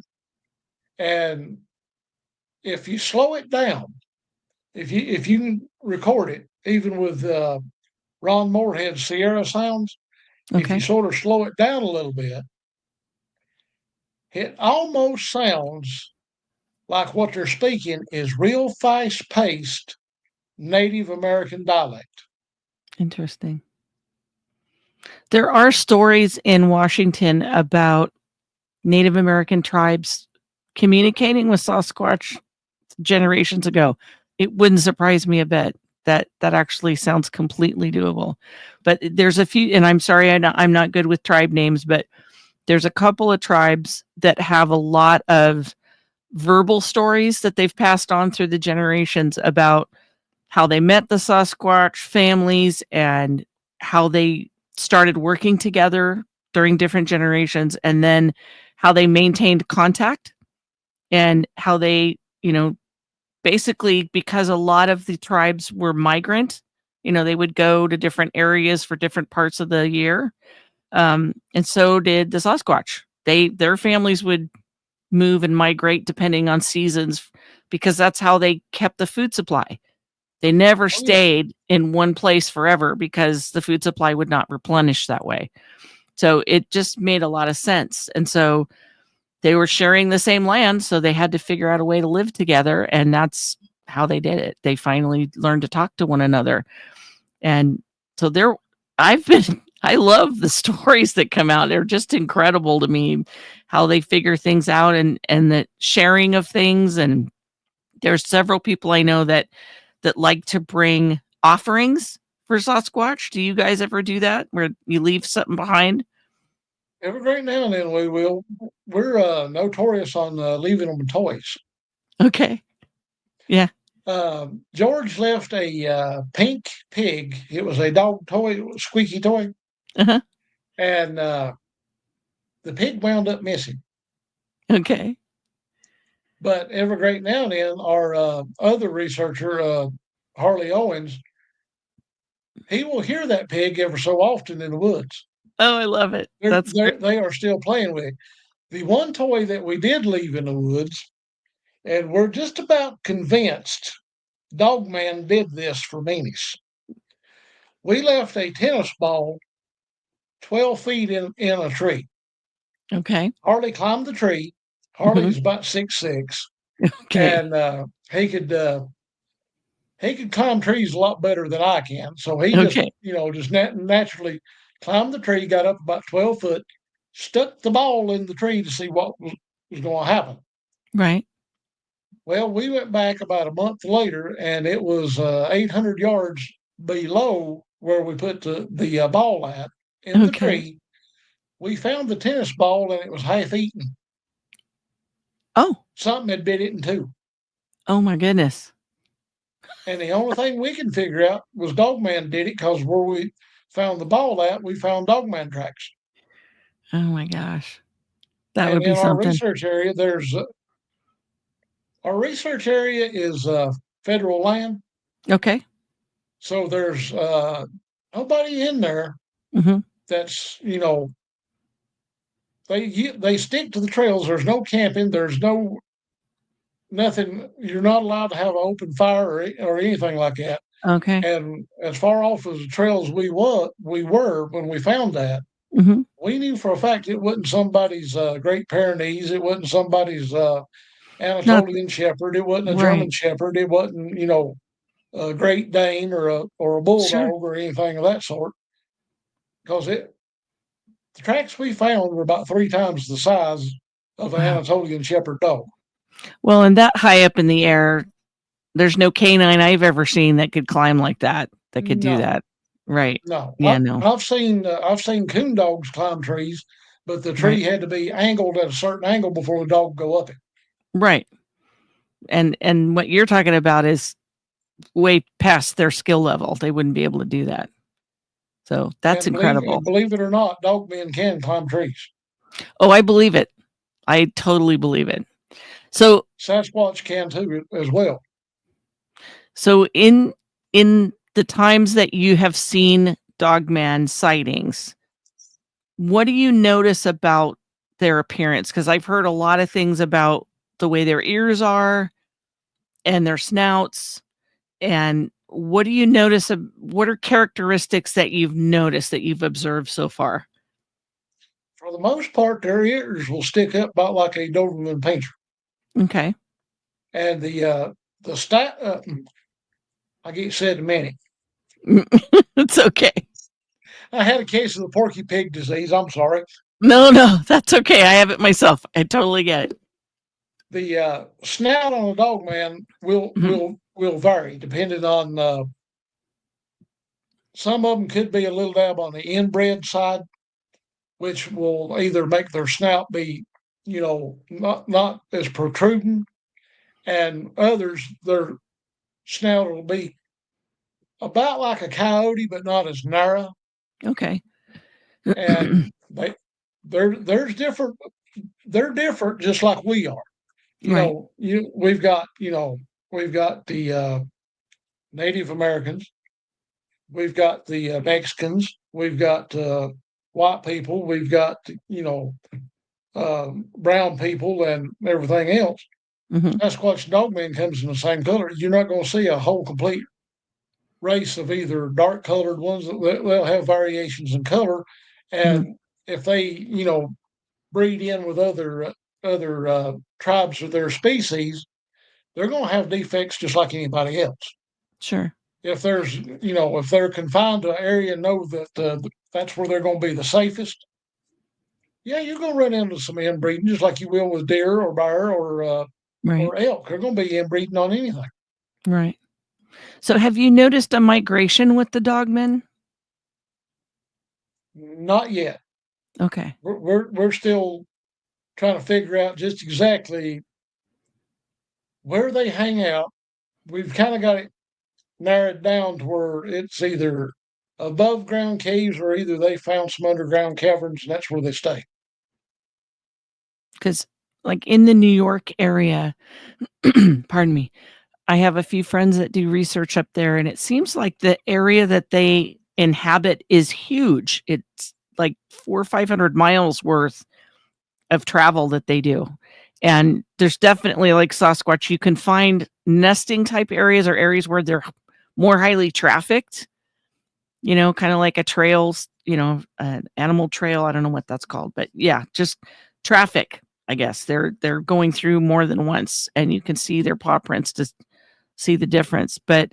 And if you slow it down, if you can record it, even with Ron Moorhead's Sierra sounds, if you Okay. sort of slow it down a little bit, it almost sounds like what they're speaking is real fast paced Native American dialect. Interesting. There are stories in Washington about Native American tribes communicating with Sasquatch generations ago. It wouldn't surprise me a bit. That actually sounds completely doable. But there's a few, and I'm sorry, I'm not good with tribe names, but there's a couple of tribes that have a lot of verbal stories that they've passed on through the generations about how they met the Sasquatch families and how they started working together during different generations, and then how they maintained contact and how they, basically because a lot of the tribes were migrant, they would go to different areas for different parts of the year. And so did the Sasquatch. Their families would move and migrate depending on seasons because that's how they kept the food supply. They never Oh yeah. stayed in one place forever because the food supply would not replenish that way. So it just made a lot of sense. And so they were sharing the same land, so they had to figure out a way to live together, and that's how they did it. They finally learned to talk to one another. And so there I've been I love the stories that come out. They're just incredible to me how they figure things out and the sharing of things. And there's several people I know that like to bring offerings for Sasquatch. Do you guys ever do that where you leave something behind? Every great now and then we will. We're notorious on leaving them toys. Okay. Yeah. George left a pink pig. It was a dog toy, squeaky toy, Uh-huh. and the pig wound up missing. Okay. But every great now and then, our other researcher, Harley Owens, he will hear that pig every so often in the woods. Oh, I love it. That's great. They are still playing with it. The one toy that we did leave in the woods, and we're just about convinced Dogman did this for meanies. We left a tennis ball 12 feet in a tree. Okay. Harley climbed the tree. Mhm. Harley's about 6'6", Okay. and he could climb trees a lot better than I can. So he just, Okay. just naturally climbed the tree, got up about 12 foot, stuck the ball in the tree to see what was going to happen. Right. Well, we went back about a month later, and it was 800 yards below where we put the ball at in the Okay. tree. We found the tennis ball, and it was half eaten. Oh. Something had bit it in two. Oh my goodness. And the only thing we can figure out was Dogman did it because where we found the ball at, we found Dogman tracks. Oh my gosh. That And would be in our something. research area, our research area is federal land. Okay. So there's nobody in there Mhm. that's, they stick to the trails. There's no camping. There's no nothing. You're not allowed to have an open fire or anything like that. Okay. And as far off as the trails we were when we found that, Mhm. we knew for a fact it wasn't somebody's Great Pyrenees. It wasn't somebody's Not Anatolian Shepherd. It wasn't a German right. Shepherd. It wasn't, a Great Dane or a Sure. Bulldog or anything of that sort. Because the tracks we found were about 3 times the size of an Wow. Anatolian Shepherd dog. Well, and that high up in the air, there's no canine I've ever seen that could climb like that, that could do No, that. Right. no. Yeah, no. I've seen coon dogs climb trees, but the Right. tree had to be angled at a certain angle before the dog would go up it. Right. And what you're talking about is way past their skill level. They wouldn't be able to do that. So, that's incredible. And believe it or not, dog men can climb trees. Oh, I believe it. I totally believe it. So Sasquatch can too as well. so in the times that you have seen dogman sightings, what do you notice about their appearance? Because I've heard a lot of things about the way their ears are and their snouts. And what do you notice? What are characteristics that you've noticed that you've observed so far? For the most part, their ears will stick up about like a Doberman Pinscher, Okay. and the stat. I get said in a minute. It's okay. I had a case of the porky pig disease. I'm sorry. No, no, that's okay. I have it myself. I totally get it. The snout on a dog man Mhm. will vary depending on. Some of them could be a little dab on the inbred side, which will either make their snout be, not as protruding, and others their snout will be about like a coyote, but not as narrow. Okay. and there's different. They're different, just like we are. Right. We've got the Native Americans, we've got the Mexicans, we've got white people, we've got brown people, and everything else. Mhm. Sasquatch dogman comes in the same color. You're not going to see a whole complete race of either dark colored ones. They'll have variations in color, Mhm. and if they breed in with other tribes of their species, they're going to have defects just like anybody else. Sure. If they're confined to an area and know that that's where they're going to be the safest, yeah, you're going to run into some inbreeding just like you will with deer or bear Right. or elk. They're going to be inbreeding on anything. Right. So have you noticed a migration with the dogmen? Not yet. Okay. We're still trying to figure out just exactly where they hang out. We've kind of got it narrowed down to where it's either above ground caves or either they found some underground caverns and that's where they stay. Because, like, in the New York area, pardon me, I have a few friends that do research up there, and it seems like the area that they inhabit is huge. It's like 400 or 500 miles worth of travel that they do. And there's definitely, like Sasquatch, you can find nesting type areas or areas where they're more highly trafficked, kind of like a trails, an animal trail. I don't know what that's called, but yeah, just traffic. I guess they're going through more than once, and you can see their paw prints to see the difference. But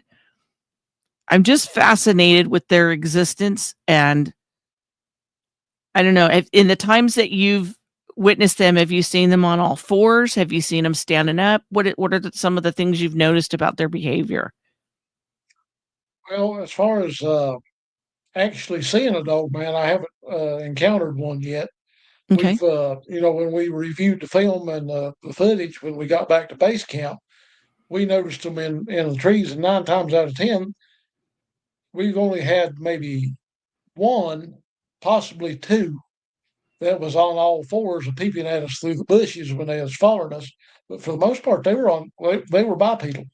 I'm just fascinated with their existence, and I don't know if in the times that you've witnessed them, have you seen them on all fours? Have you seen them standing up? What are some of the things you've noticed about their behavior? Well, as far as actually seeing a dog man, I haven't encountered one yet. Okay. When we reviewed the film and the footage when we got back to base camp, we noticed them in the trees, and 9 times out of 10, we've only had maybe one, possibly two, that was on all fours and peeping at us through the bushes when they was following us. But for the most part, they were bipedal.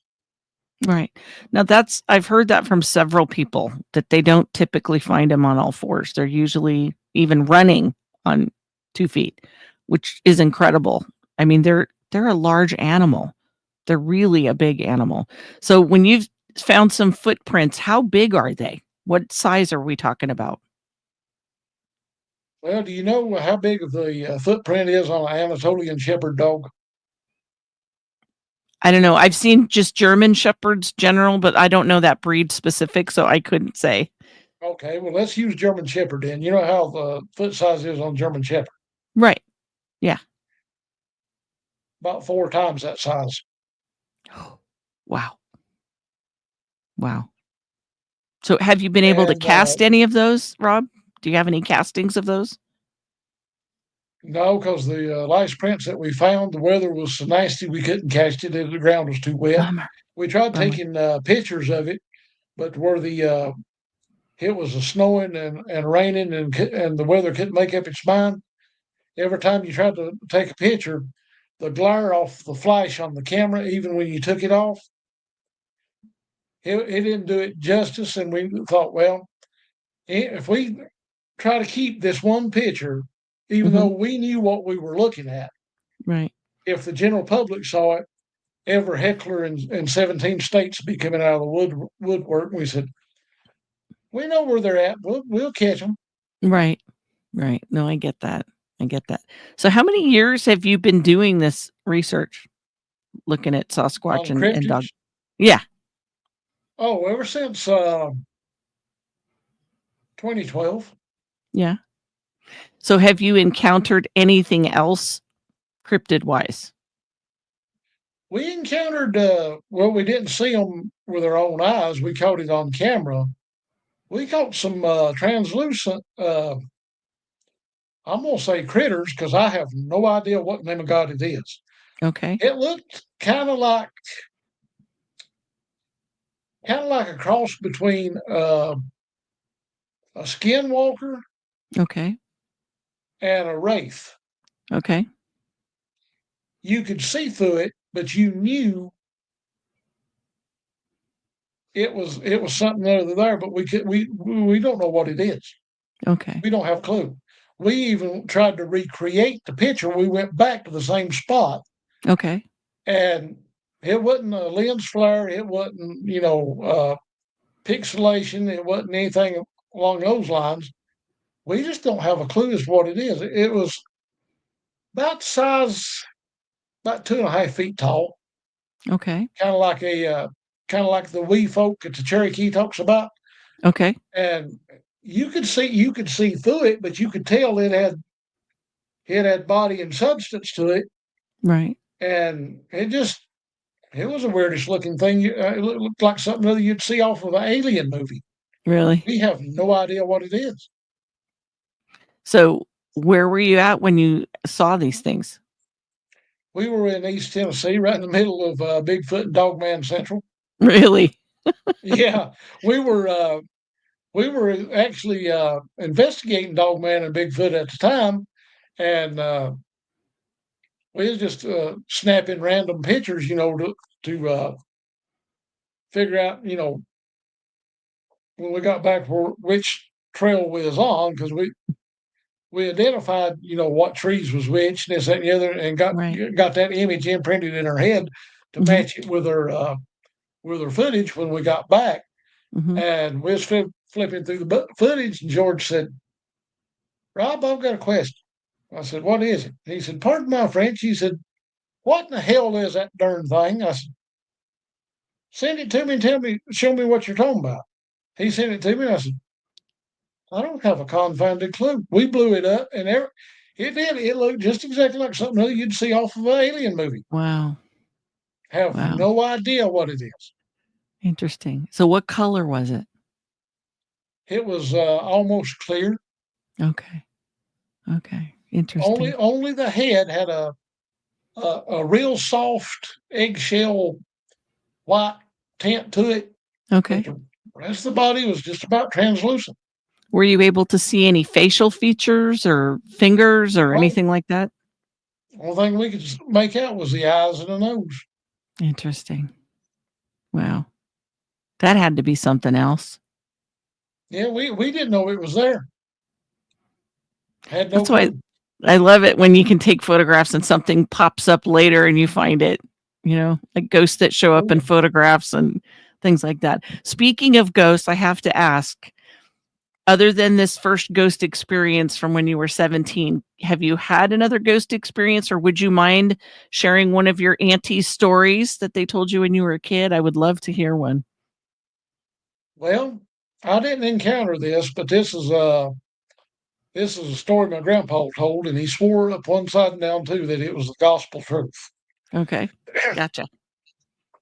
Right. Now I've heard that from several people that they don't typically find them on all fours. They're usually even running on 2 feet, which is incredible. I mean, they're a large animal. They're really a big animal. So when you've found some footprints, how big are they? What size are we talking about? Well, do you know how big of the footprint is on an Anatolian Shepherd dog? I don't know. I've seen just German shepherds general, but I don't know that breed specific, so I couldn't say. Okay, well, let's use German Shepherd then. You know how the foot size is on German Shepherd? Right. Yeah. About 4 times that size. Wow. Wow. So have you been able to And cast any of those, Rob? Do you have any castings of those? no, because the last prints that we found, the weather was so nasty we couldn't cast it. The ground was too wet. Bummer, We tried bummer. taking pictures of it, but where the it was snowing and raining and the weather couldn't make up its mind. Every time you tried to take a picture, the glare off the flash on the camera, even when you took it off, it didn't do it justice. And we thought, well, if we try to keep this one picture, even though Mhm. we knew what we were looking at, Right, if the general public saw it, every heckler in 17 states be coming out of the woodwork. And we said, we know where they're at. We'll catch them right, right. No, I get that. I get that. So how many years have you been doing this research, looking at Sasquatch on and dog? cryptids. Yeah, Oh, ever since 2012, yeah. So have you encountered anything else cryptid-wise? we encountered, well, we didn't see them with our own eyes. We caught it on camera. We caught some translucent, I'm going to say critters because I have no idea what name of God it is. Okay, It looked kind of like a cross between a skinwalker Okay. and a wraith. Okay. You could see through it, but you knew it was something other there, but we don't know what it is. Okay. We don't have a clue. We even tried to recreate the picture. We went back to the same spot, Okay. and it wasn't a lens flare. It wasn't pixelation. It wasn't anything along those lines. We just don't have a clue as to what it is. It was about size, about 2.5 feet tall, Okay. kind of like kind of like the wee folk that the Cherokee talks about. Okay. And you could see through it, but you could tell it had body and substance to it, Right. and it was the weirdest looking thing. It looked like something that you'd see off of an alien movie. Really? We have no idea what it is. So, where were you at when you saw these things? We were in East Tennessee, right in the middle of Bigfoot and Dogman Central. Really? Yeah, we were actually investigating Dogman and Bigfoot at the time, and we was just snapping random pictures, to figure out, when we got back for which trail we was on, because we identified, what trees was which, this, that, and the other, and Right. got that image imprinted in our head to Mhm. match it with her footage when we got back. Mhm. And we was flipping through the footage, and George said, "Rob, I've got a question." I said, "What is it?" He said, "Pardon my French." He said, "What in the hell is that darn thing?" I said, "Send it to me and show me what you're talking about." He sent it to me, and I said, "I don't have a confounded clue." We blew it up, and it did. It looked just exactly like something you'd see off of an alien movie. Wow. Have Wow. no idea what it is. Interesting. So what color was it? It was almost clear. Okay. Okay. Only Interesting. only the head had a real soft eggshell white tint to it, but Okay. the rest of the body was just about translucent. Were you able to see any facial features or fingers or Well, anything like that? the only thing we could make out was the eyes and the nose. Interesting. Wow. That had to be something else. Yeah, we didn't know it was there. Had no That's why clue. I love it when you can take photographs and something pops up later and you find it, like ghosts that show Oh up in yeah. photographs and things like that. Speaking of ghosts, I have to ask, other than this first ghost experience from when you were 17, have you had another ghost experience, or would you mind sharing one of your auntie's stories that they told you when you were a kid? I would love to hear one. Well, I didn't encounter this, but this is a story my grandpa told, and he swore up one side and down too that it was the gospel truth. Okay. Gotcha.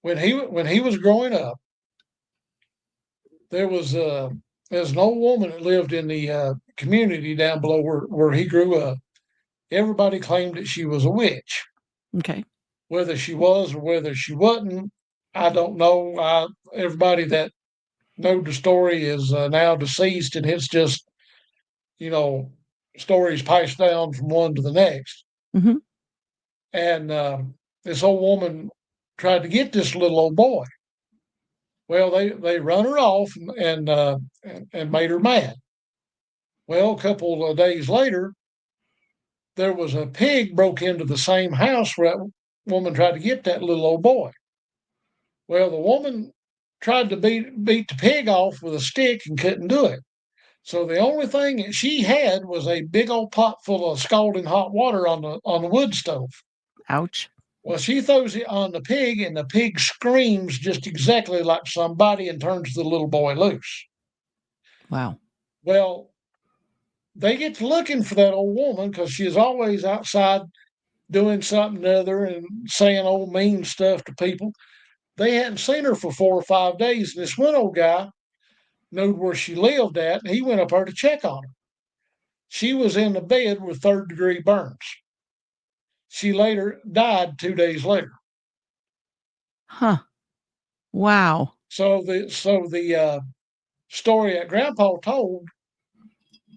When he was growing up, there was there's an old woman that lived in the community down below where he grew up. Everybody claimed that she was a witch. Okay. Whether she was or whether she wasn't, I don't know. Everybody that know the story is now deceased, and it's just you know stories passed down from one to the next. Mhm. And this old woman tried to get this little old boy. Well, they run her off and made her mad. Well, a couple of days later, there was a pig broke into the same house where that woman tried to get that little old boy. Well, the woman tried to beat the pig off with a stick and couldn't do it. So the only thing that she had was a big old pot full of scalding hot water on the wood stove. Ouch. Well, she throws it on the pig, and the pig screams just exactly like somebody and turns the little boy loose. Wow. Well, they get to looking for that old woman because she is always outside doing something or other and saying old mean stuff to people. They hadn't seen her for 4 or 5 days, and this one old guy knew where she lived at, and he went up there to check on her. She was in the bed with third-degree burns. She later died 2 days later. Huh. Wow. So the story that Grandpa told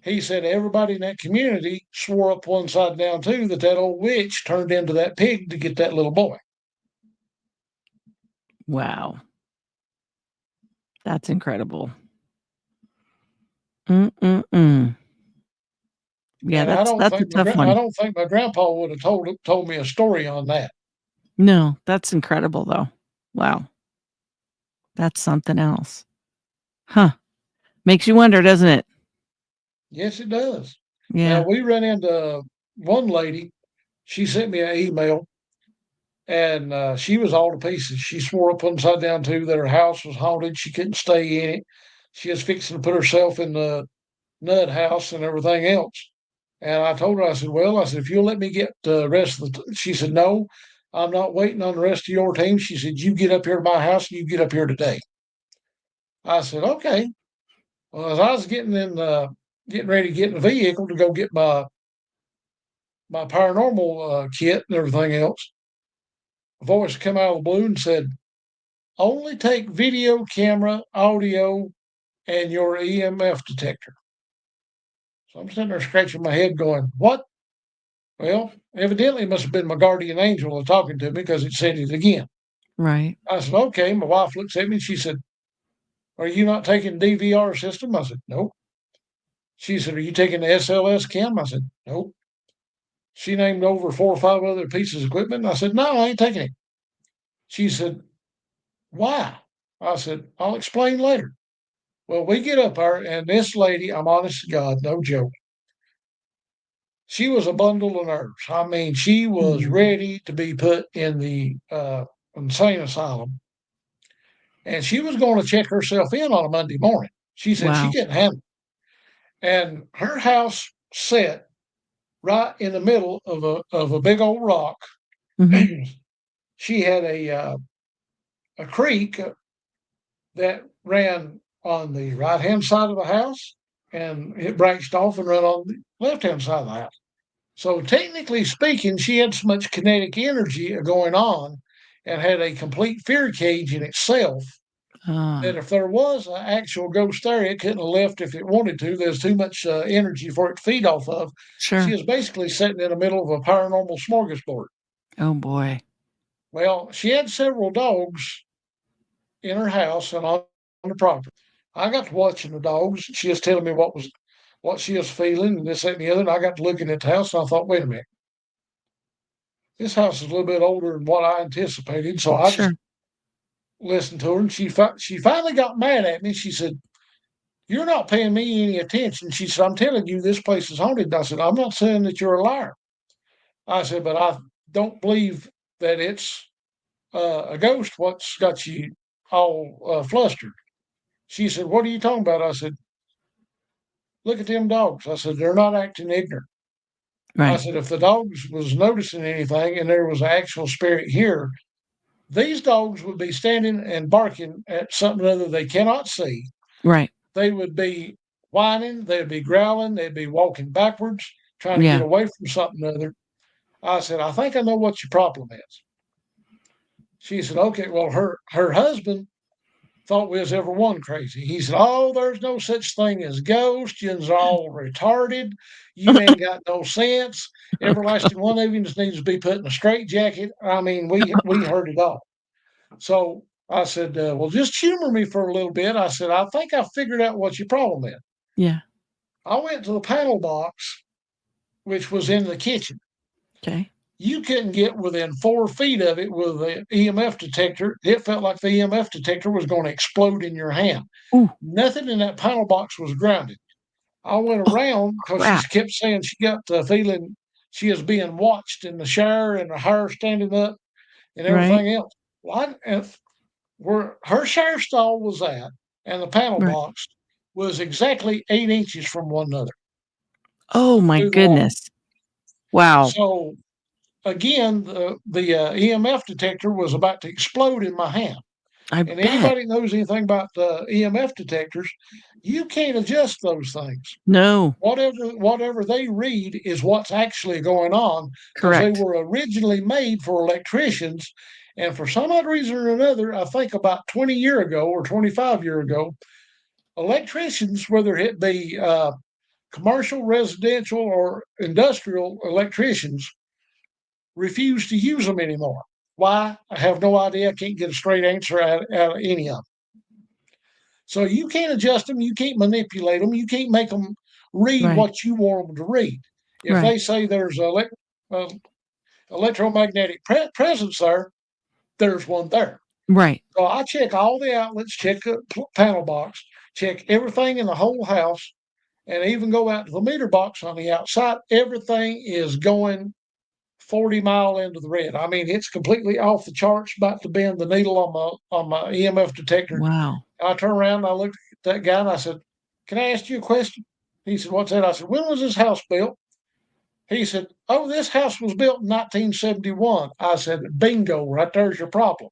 He said everybody in that community swore up one side down too that that old witch turned into that pig to get that little boy. Wow. That's incredible. Mm-mm-mm. Yeah, And I don't that's a think tough I one. don't think my grandpa would have told me a story on that. No, that's incredible, though. Wow. That's something else. Huh. Makes you wonder, doesn't it? Yes, it does. Now Yeah. we ran into one lady. She sent me an email, and she was all to pieces. She swore up upside down too that her house was haunted. She couldn't stay in it. She was fixing to put herself in the nut house and everything else. And I told her, I said, well, I said, if you'll let me get the rest of she said, no, I'm not waiting on the rest of your team. She said, you get up here to my house and you get up here today. I said, okay. Well, as I was getting ready to get in the vehicle to go get my paranormal kit and everything else, a voice come out of the blue and said, only take video camera, audio, and your EMF detector. So I'm sitting there scratching my head going, what? Well, evidently it must have been my guardian angel talking to me because it said it again. Right. I said, okay. My wife looks at me and she said, are you not taking DVR system? I said, nope. She said, are you taking the SLS cam? I said, nope. She named over 4 or 5 other pieces of equipment. And I said, no, I ain't taking it. She said, why? I said, I'll explain later. Well, we get up there, and this lady, I'm honest to God, no joke, she was a bundle of nerves. I mean, she was Mm. ready to be put in the insane asylum, and she was going to check herself in on a Monday morning. She said she Wow. couldn't handle it. And her house set right in the middle of a big old rock. Mhm. She had a creek that ran on the right hand side of the house, and it branched off and ran on the left hand side of the house. So technically speaking, she had so much kinetic energy going on and had a complete fear cage in itself that Ah, if there was an actual ghost there, it couldn't have left if it wanted to. There's too much energy for it to feed off of. She sure. is basically sitting in the middle of a paranormal smorgasbord. Oh, boy. Well, she had several dogs in her house and on the property. I got to watching the dogs. She was telling me what she was feeling and this, that, and the other. And I got to looking at the house and I thought, wait a minute, this house is a little bit older than what I anticipated. So I just Sure. listened to her, and she finally got mad at me. She said, "You're not paying me any attention." She said, "I'm telling you, this place is haunted." I said, "I'm not saying that you're a liar." I said, "But I don't believe that it's a ghost. What's got you all flustered?" She said, "What are you talking about?" I said, "Look at them dogs." I said, "They're not acting ignorant." I Right. said, "If the dogs was noticing anything and there was an actual spirit here, these dogs would be standing and barking at something other they cannot see. Right. They would be whining, they'd be growling, they'd be walking backwards, trying to get Yeah. away from something other." I said, "I think I know what your problem is." She said, "Okay." Well, her husband thought we was ever one crazy. He said, "Oh, there's no such thing as ghosts. You's all retarded. You ain't got no sense. Everlasting one of you just needs to be put in a straitjacket." I mean, we heard it all. So I said, well, just humor me for a little bit. I said, I think I figured out what your problem is. Yeah. I went to the panel box, which was in the kitchen. Okay. You couldn't get within 4 feet of it with the EMF detector. It felt like the EMF detector was going to explode in your hand. Ooh. Nothing in that panel box was grounded. I went Oh, around because she crap. kept saying she got the feeling she is being watched in the shower and her hair standing up and Right. everything else. Well, where her shower stall was at and the panel Right. box was exactly 8 inches from one another Oh my through the wall. goodness. Wow. So again, the EMF detector was about to explode in my hand. I And bet. anybody that knows anything about the EMF detectors, you can't adjust those things. No. Whatever they read is what's actually going on because they Correct. were originally made for electricians. And for some odd reason or another, I think about 20 year ago or 25 year ago, electricians, whether it be commercial, residential, or industrial electricians refuse to use them anymore. Why? I have no idea. I can't get a straight answer out of any of them. So you can't adjust them. You can't manipulate them. You can't make them read Right. what you want them to read. If Right. they say there's electromagnetic presence there, there's one there. Right. So I check all the outlets, check the panel box, check everything in the whole house, and even go out to the meter box on the outside. Everything is going 40 mile into the red. I mean, it's completely off the charts, about to bend the needle on my EMF detector. Wow. I turned around and I looked at that guy and I said, "Can I ask you a question?" He said, "What's that?" I said, "When was this house built?" He said, "Oh, this house was built in 1971." I said, "Bingo, right there's your problem."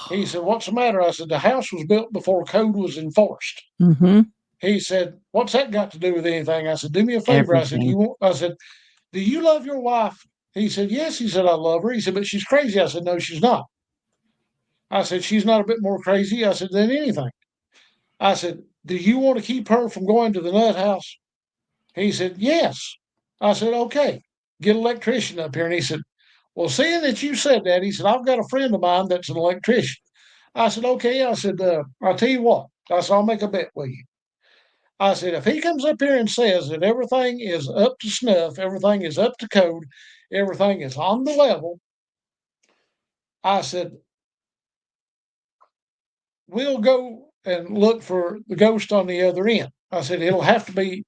He said, "What's the matter?" I said, "The house was built before code was enforced." Mhm. He said, "What's that got to do with anything?" I said, "Do me a favor." I said, Everything. I said, "Do you love your wife?" He said, "Yes." He said, "I love her." He said, "But she's crazy." I said, "No, she's not." I said, "She's not a bit more crazy." I said, "Than anything." I said, "Do you want to keep her from going to the nut house?" He said, "Yes." I said, "Okay, get an electrician up here." And he said, "Well, seeing that you said that," he said, "I've got a friend of mine that's an electrician." I said, "Okay." I said, "I'll tell you what." I said, "I'll make a bet with you." I said, "If he comes up here and says that everything is up to snuff, everything is up to code, everything is on the level," I said, "we'll go and look for the ghost on the other end." I said, "It'll have to be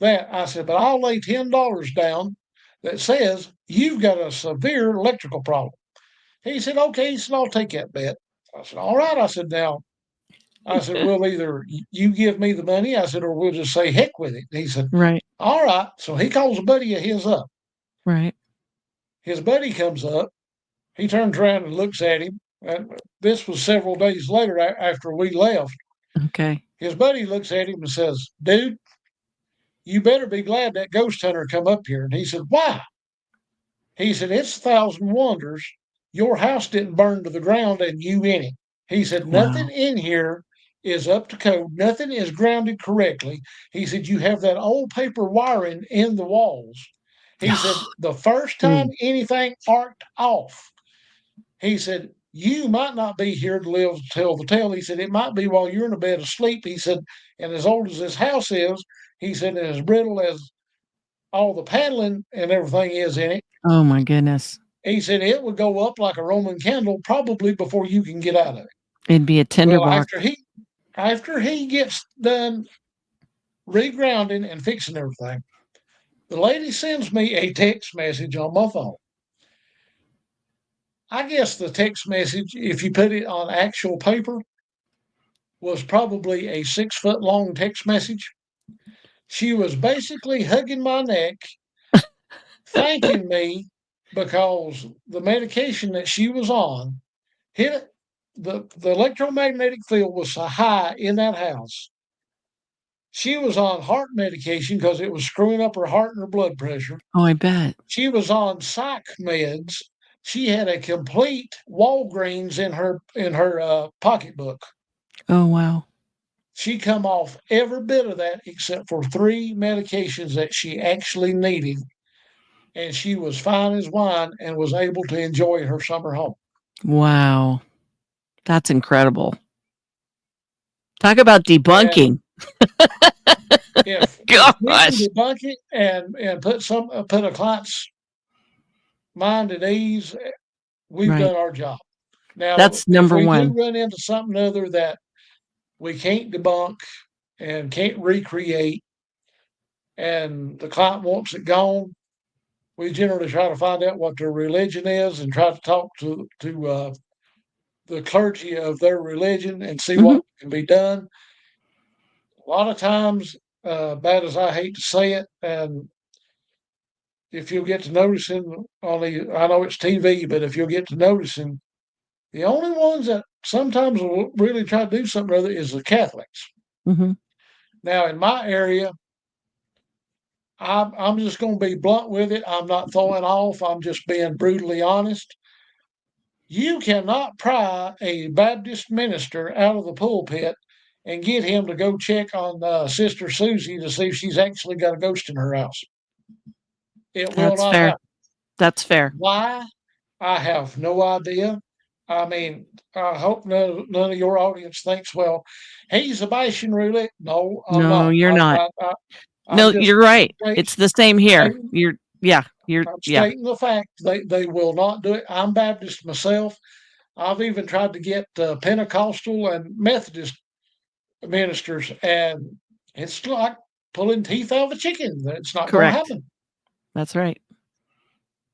that." I said, "But I'll lay $10 down that says you've got a severe electrical problem." He said, "Okay." He said, "I'll take that bet." I said, "All right." I said, "Now," I said, "we'll either you give me the money," I said, "or we'll just say heck with it." He said, Right. "All right." So he calls a buddy of his up. Right. His buddy comes up. He turns around and looks at him. And this was several days later after we left. Okay. His buddy looks at him and says, "Dude, you better be glad that ghost hunter come up here." And he said, "Why?" He said, "It's a thousand wonders. Your house didn't burn to the ground and you in it." He said, "Nothing Wow. in here is up to code. Nothing is grounded correctly." He said, "You have that old paper wiring in the walls." He said, "The first time Mm. anything arced off," he said, "you might not be here to live to tell the tale." He said, "It might be while you're in a bed asleep." He said, "And as old as this house is," he said, "and as brittle as all the paneling and everything is in it," Oh my goodness. he said, "it would go up like a Roman candle probably before you can get out of it." It'd be a Well, tinderbox. after he gets done regrounding and fixing everything, the lady sends me a text message on my phone. I guess the text message, if you put it on actual paper, was probably a 6 foot long text message. She was basically hugging my neck, thanking me because the medication that she was on hit the electromagnetic field was so high in that house. She was on heart medication because it was screwing up her heart and her blood pressure. Oh, I bet. She was on psych meds. She had a complete Walgreens in her pocketbook. Oh, wow. She come off every bit of that except for 3 medications that she actually needed, and she was fine as wine and was able to enjoy her summer home. Wow. That's incredible. Talk about And debunking. if we can Gosh. debunk it and put a client's mind at ease, we've Right. done our job. Now, That's if number we do 1. run into something other that we can't debunk and can't recreate, and the client wants it gone, we generally try to find out what their religion is and try to talk to the clergy of their religion and see Mhm. what can be done. A lot of times, bad as I hate to say it, and if you'll get to noticing on the, I know it's TV, but if you'll get to noticing, the only ones that sometimes will really try to do something or other is the Catholics. Mhm. Now, in my area, I'm just going to be blunt with it. I'm not throwing off. I'm just being brutally honest. You cannot pry a Baptist minister out of the pulpit and get him to go check on Sister Susie to see if she's actually got a ghost in her house. It will That's not fair. happen. That's fair. Why? I have no idea. I mean, I hope none of your audience thinks, well, he's Sebastian Roulette. No, I'm No, not. you're not. I'm No, just you're right. straight, It's the same here. stating, You're I'm yeah, stating the fact they will not do it. I'm Baptist myself. I've even tried to get Pentecostal and Methodist ministers, and it's like pulling teeth out of a chicken. It's not going to correct. happen. That's right.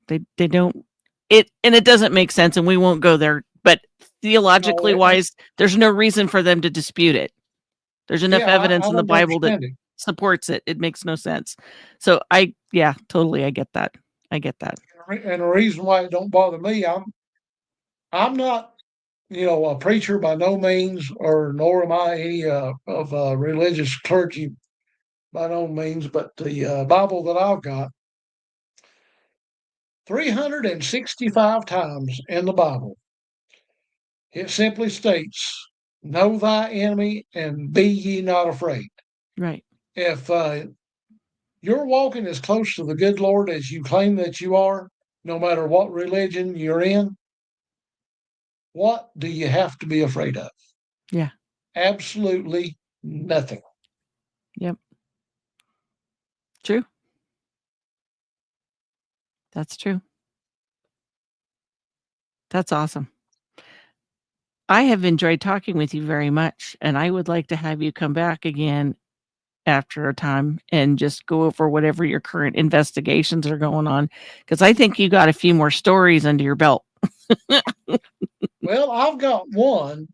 They don't it doesn't make sense and we won't go there, but No, theologically wise, there's no reason for them to dispute it. There's enough yeah, evidence I in the don't Bible that understand it. supports it. It makes no sense. So yeah, totally I get that. I get that. And the reason why it don't bother me, I'm not, a preacher by no means, or nor am I any of religious clergy by no means. But the Bible that I've got, 365 times in the Bible, it simply states, "Know thy enemy and be ye not afraid." Right. If you're walking as close to the good Lord as you claim that you are, no matter what religion you're in, what do you have to be afraid of? Yeah. Absolutely nothing. Yep. True. That's true. That's awesome. I have enjoyed talking with you very much, and I would like to have you come back again after a time and just go over whatever your current investigations are going on, because I think you got a few more stories under your belt. Well, I've got one.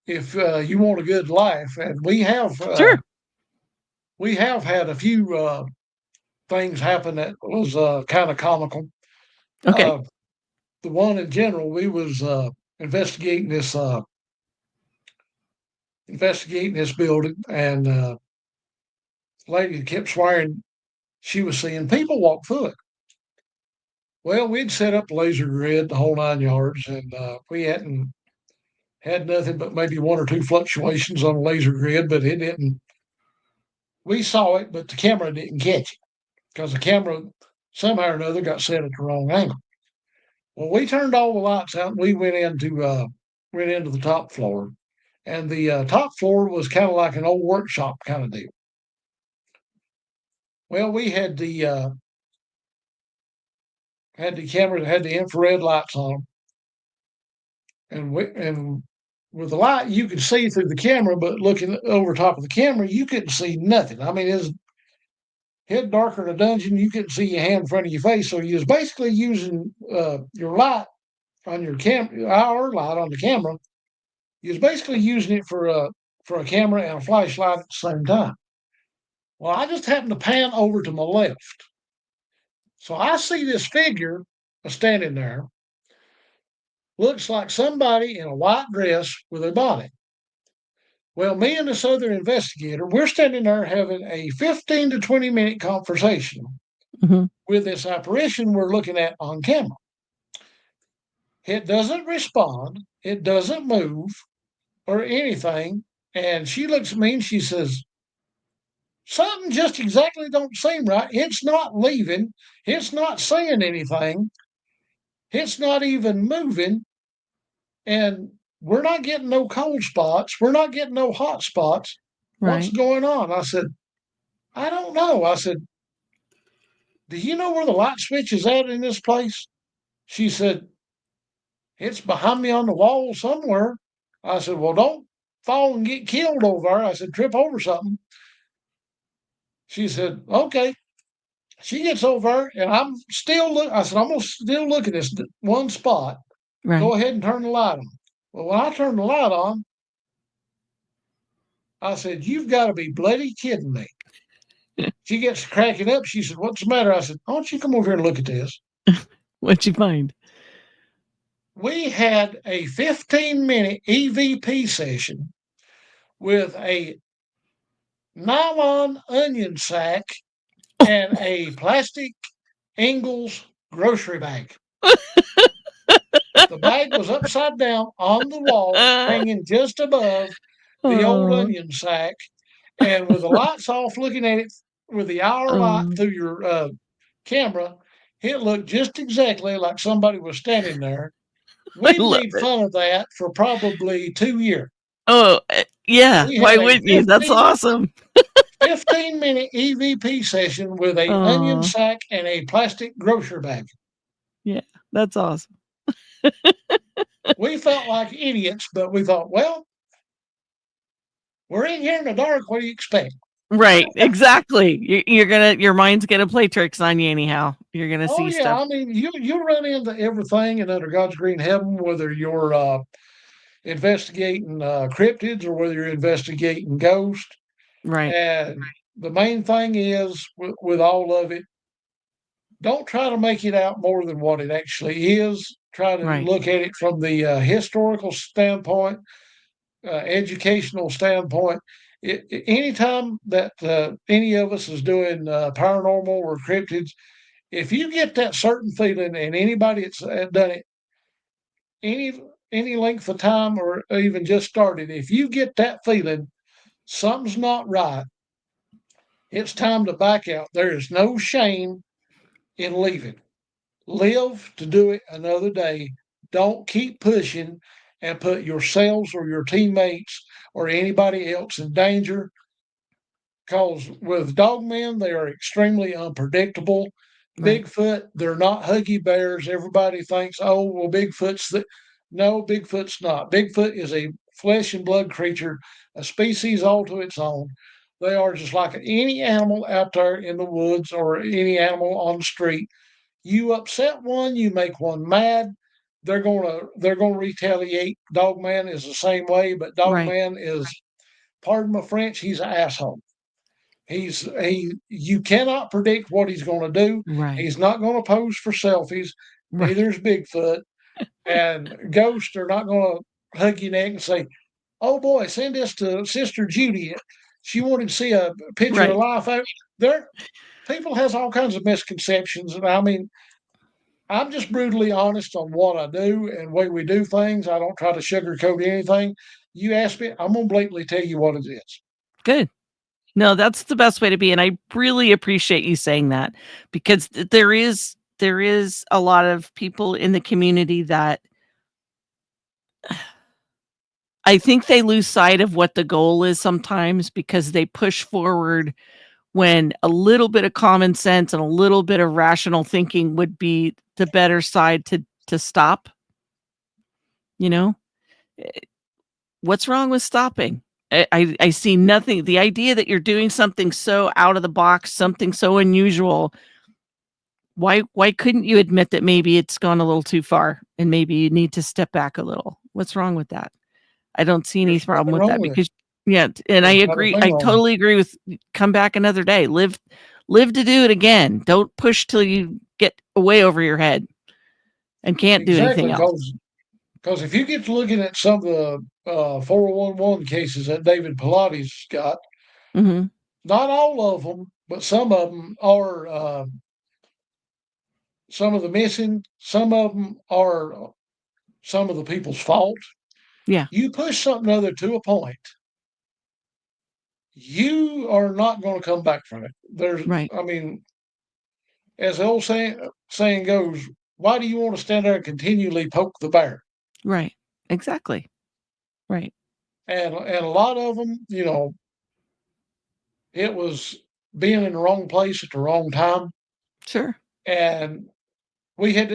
If you want a good life, and Sure. we have had a few things happen that was kind of comical. Okay. Uh, the one in general, we was investigating this building, and lady kept swearing she was seeing people walk through it. Well, we'd set up laser grid, the whole 9 yards, and we hadn't had nothing but maybe one or two fluctuations on the laser grid, but it didn't. We saw it, but the camera didn't catch it because the camera somehow or another got set at the wrong angle. Well, we turned all the lights out and we went into the top floor, and the top floor was kind of like an old workshop kind of deal. Well, we had the camera that had the infrared lights on them, and with the light you could see through the camera, but looking over top of the camera you couldn't see nothing. I mean, it was head darker in a dungeon. You couldn't see your hand in front of your face, so you was basically using your light on your our light on the camera. You was basically using it for a camera and a flashlight at the same time. Well, I just happened to pan over to my left, so I see this figure standing there. Looks like somebody in a white dress with a body. Well, me and this other investigator, we're standing there having a 15 to 20-minute conversation Mhm. with this apparition we're looking at on camera. It doesn't respond, it doesn't move or anything. And she looks at me and she says, "Something just exactly don't seem right. It's not leaving, it's not saying anything, it's not even moving, and we're not getting no cold spots, we're not getting no hot spots. What's Right. going on?" I said, "I don't know." I said, "Do you know where the light switch is at in this place?" She said, "It's behind me on the wall somewhere." I said, "Well, don't fall and get killed over there." I said, "Trip over something." She said, "Okay." She gets over and I'm still look. I said, "I'm gonna still look at this one spot. Go Right. ahead and turn the light on." Well, when I turned the light on, I said, "You've got to be bloody kidding me." She gets cracking up. She said, "What's the matter?" I said, "Why don't you come over here and look at this?" What'd you find? We had a 15-minute EVP session with a nylon onion sack and a plastic Ingles grocery bag. The bag was upside down on the wall, hanging just above the old Oh, onion sack, and with the lights off, looking at it with the hour light oh, through your camera, it looked just exactly like somebody was standing there. I We love made it. fun of that for probably 2 years. Oh, yeah. We Why had a wouldn't you? That's awesome. 15-minute EVP session with a onion Oh, sack and a plastic grocery bag. yeah. That's awesome. We felt like idiots, but we thought, well, we're in here in the dark. What do you expect? Right. Exactly. You're gonna your mind's gonna play tricks on you anyhow. You're gonna Oh see yeah, stuff. I mean, you run into everything and under God's green heaven, whether you're investigating cryptids or whether you're investigating ghosts. Right. And the main thing is with all of it, don't try to make it out more than what it actually is. Try to Right. look at it from the historical standpoint, educational standpoint. Anytime that any of us is doing paranormal or cryptids, if you get that certain feeling, and anybody that's done it any any length of time or even just started, if you get that feeling something's not right, it's time to back out. There is no shame in leaving. Live to do it another day. Don't keep pushing and put yourselves or your teammates or anybody else in danger. Because with dogmen, they are extremely unpredictable. Right. Bigfoot, they're not huggy bears. Everybody thinks, oh, well, Bigfoot's the. No, Bigfoot's not. Bigfoot is a flesh and blood creature, a species all to its own. They are just like any animal out there in the woods or any animal on the street. You upset one, you make one mad, they're gonna retaliate. Dogman is the same way, but Right. Dogman is, pardon my French, he's an asshole. You cannot predict what he's going to do. Right. He's not going to pose for selfies. Right. Neither is Bigfoot. And ghosts are not going to hug your neck and say, "Oh boy, send this to Sister Judy. She wanted to see a picture of Right. life." There, people has all kinds of misconceptions, and I mean, I'm just brutally honest on what I do and the way we do things. I don't try to sugarcoat anything. You ask me, I'm gonna blatantly tell you what it is. Good. No, that's the best way to be, and I really appreciate you saying that because there is a lot of people in the community that I think they lose sight of what the goal is sometimes because they push forward when a little bit of common sense and a little bit of rational thinking would be the better side to stop, you know? Eh, what's wrong with stopping? I see nothing the idea that you're doing something so out of the box, something so unusual, why couldn't you admit that maybe it's gone a little too far and maybe you need to step back a little? What's wrong with that? I don't see any There's problem nothing with wrong that with it. because yeah, and I There's not a agree. thing I wrong with it. totally agree with come back another day. Live to do it again. Don't push till you get way over your head and can't do Exactly, anything else. because if you get to looking at some of the 411 cases that David Pilates got, Mhm. not all of them, but some of them are some of the missing. Some of them are some of the people's fault. Yeah, You push something other to a point, you are not going to come back from it. right, I mean, as the old saying goes, why do you want to stand there and continually poke the bear? right. Exactly. Right. And a lot of them, it was being in the wrong place at the wrong time. Sure. And we had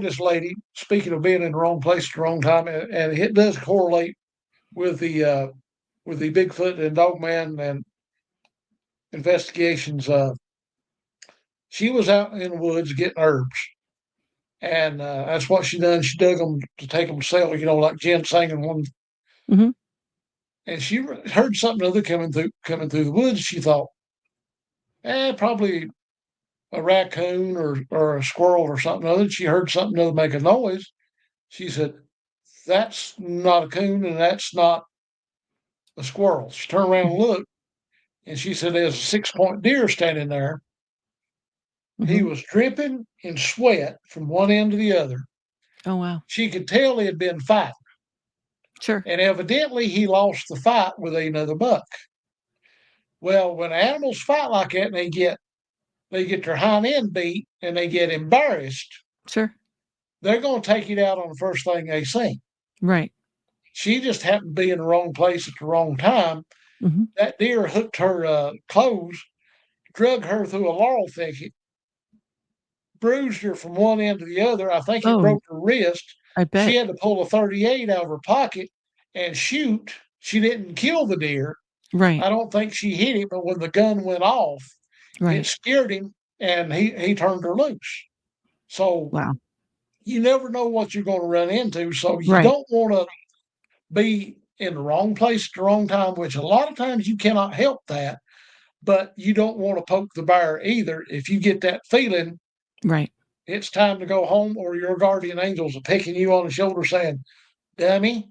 this lady. Speaking of being in the wrong place at the wrong time, and it does correlate with the Bigfoot and Dogman and investigations. She was out in the woods getting herbs, and that's what she done. She dug them to take them to sell, like ginseng and one. Mhm. And she heard something other coming through the woods. She thought, probably a raccoon or a squirrel or something other. She heard something other make a noise. She said, "That's not a coon and that's not a squirrel." She turned around and looked, and she said, "There's a 6 point deer standing there. He Mhm. was dripping in sweat from one end to the other. Oh, wow. She could tell he had been fighting." Sure. and evidently he lost the fight with another buck. Well, when animals fight like that and they get their hind end beat and they get embarrassed, Sure. they're going to take it out on the first thing they see. Right. She just happened to be in the wrong place at the wrong time. Mhm. That deer hooked her clothes, drug her through a laurel thicket, bruised her from one end to the other. I think it Oh, broke her wrist. I She bet. had to pull a 38 out of her pocket and shoot. She didn't kill the deer. Right. I don't think she hit it, but when the gun went off, it Right. scared him and he turned her loose. So Wow. you never know what you're going to run into. So you Right. don't want to be in the wrong place at the wrong time, which a lot of times you cannot help that, but you don't want to poke the bear either. If you get that feeling Right. it's time to go home, or your guardian angels are picking you on the shoulder saying, Dummy,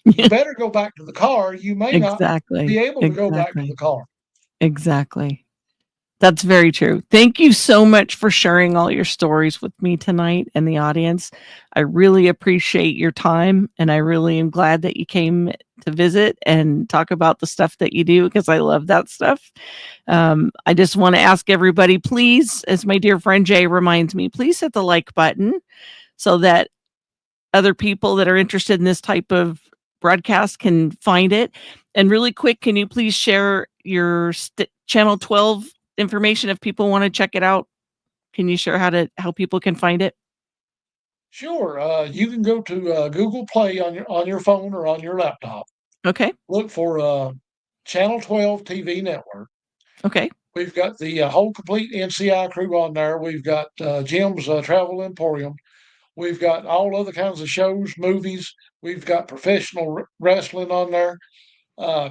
you better go back to the car. You may not be Exactly. able to go back to the Exactly. car. Exactly. That's very true. Thank you so much for sharing all your stories with me tonight and the audience. I really appreciate your time, and I really am glad that you came to visit and talk about the stuff that you do because I love that stuff. I just want to ask everybody, please, as my dear friend Jay reminds me, please hit the like button so that other people that are interested in this type of broadcast can find it. And really quick, can you please share your channel 12 information if people want to check it out? Can you share how people can find it? Sure, you can go to Google Play on your phone or on your laptop. Okay. Look for Channel 12 TV Network. Okay. We've got the whole complete NCI crew on there. We've got Jim's Travel Emporium. We've got all other kinds of shows, movies. We've got professional wrestling on there. Uh,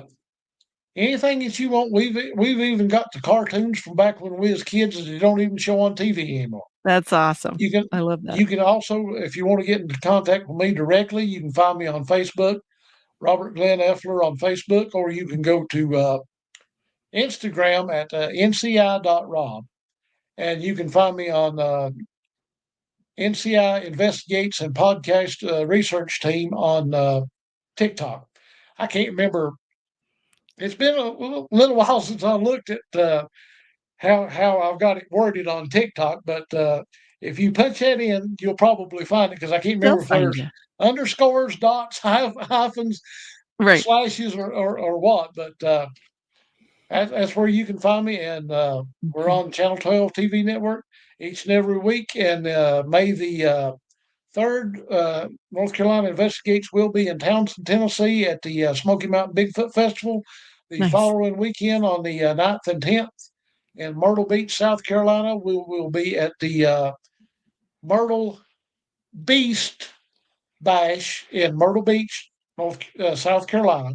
Anything that you want, we've even got the cartoons from back when we was kids that they don't even show on TV anymore. That's awesome. You can I love that. you can also, if you want to get into contact with me directly, you can find me on Facebook, Robert Glenn Effler on Facebook, or you can go to Instagram at nci.rob, and you can find me on NCI Investigates and Podcast Research Team on TikTok. I can't remember. It's been a little while since I looked at how I've got it worded on TikTok, but if you punch that in, you'll probably find it because I can't They'll remember if find there's you. underscores, dots, hyphens, Right. slashes, or what. But that's where you can find me, and we're Okay. on Channel 12 TV network each and every week. And May the 3rd, North Carolina Investigates will be in Townsend, Tennessee at the Smoky Mountain Bigfoot Festival. The Nice. following weekend on the 9th and 10th in Myrtle Beach, South Carolina, we will be at the Myrtle Beast Bash in Myrtle Beach, South Carolina.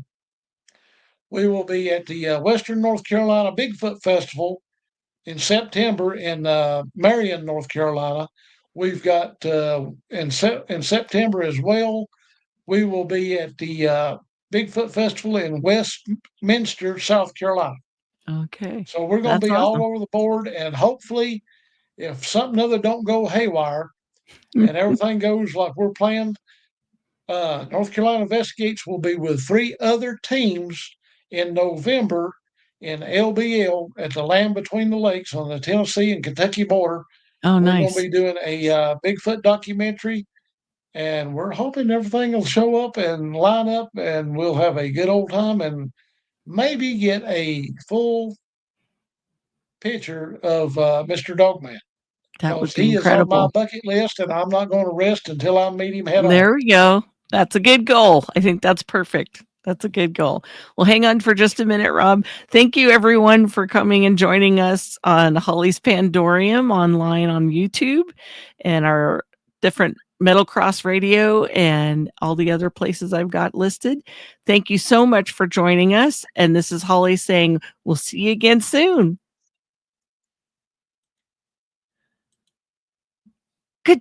We will be at the Western North Carolina Bigfoot Festival in September in Marion, North Carolina. We've got in September as well. We will be at the Bigfoot Festival in Westminster, South Carolina. Okay. So we're going to That's be all awesome. over the board, and hopefully, if something other don't go haywire and everything goes like we're planned, North Carolina Investigates will be with 3 other teams in November in LBL at the Land Between the Lakes on the Tennessee and Kentucky border. Oh, We're going to nice. be doing a Bigfoot documentary, and we're hoping everything will show up and line up, and we'll have a good old time and maybe get a full picture of Mr. Dogman That would because be he is on my incredible. bucket list, and I'm not going to rest until I meet him head on. There we go. That's a good goal. I think that's perfect. That's a good goal. Well, hang on for just a minute, Rob. Thank you, everyone, for coming and joining us on Holly's Pandorium online on YouTube and our different Metal Cross Radio and all the other places I've got listed. Thank you so much for joining us. And this is Holly saying, we'll see you again soon.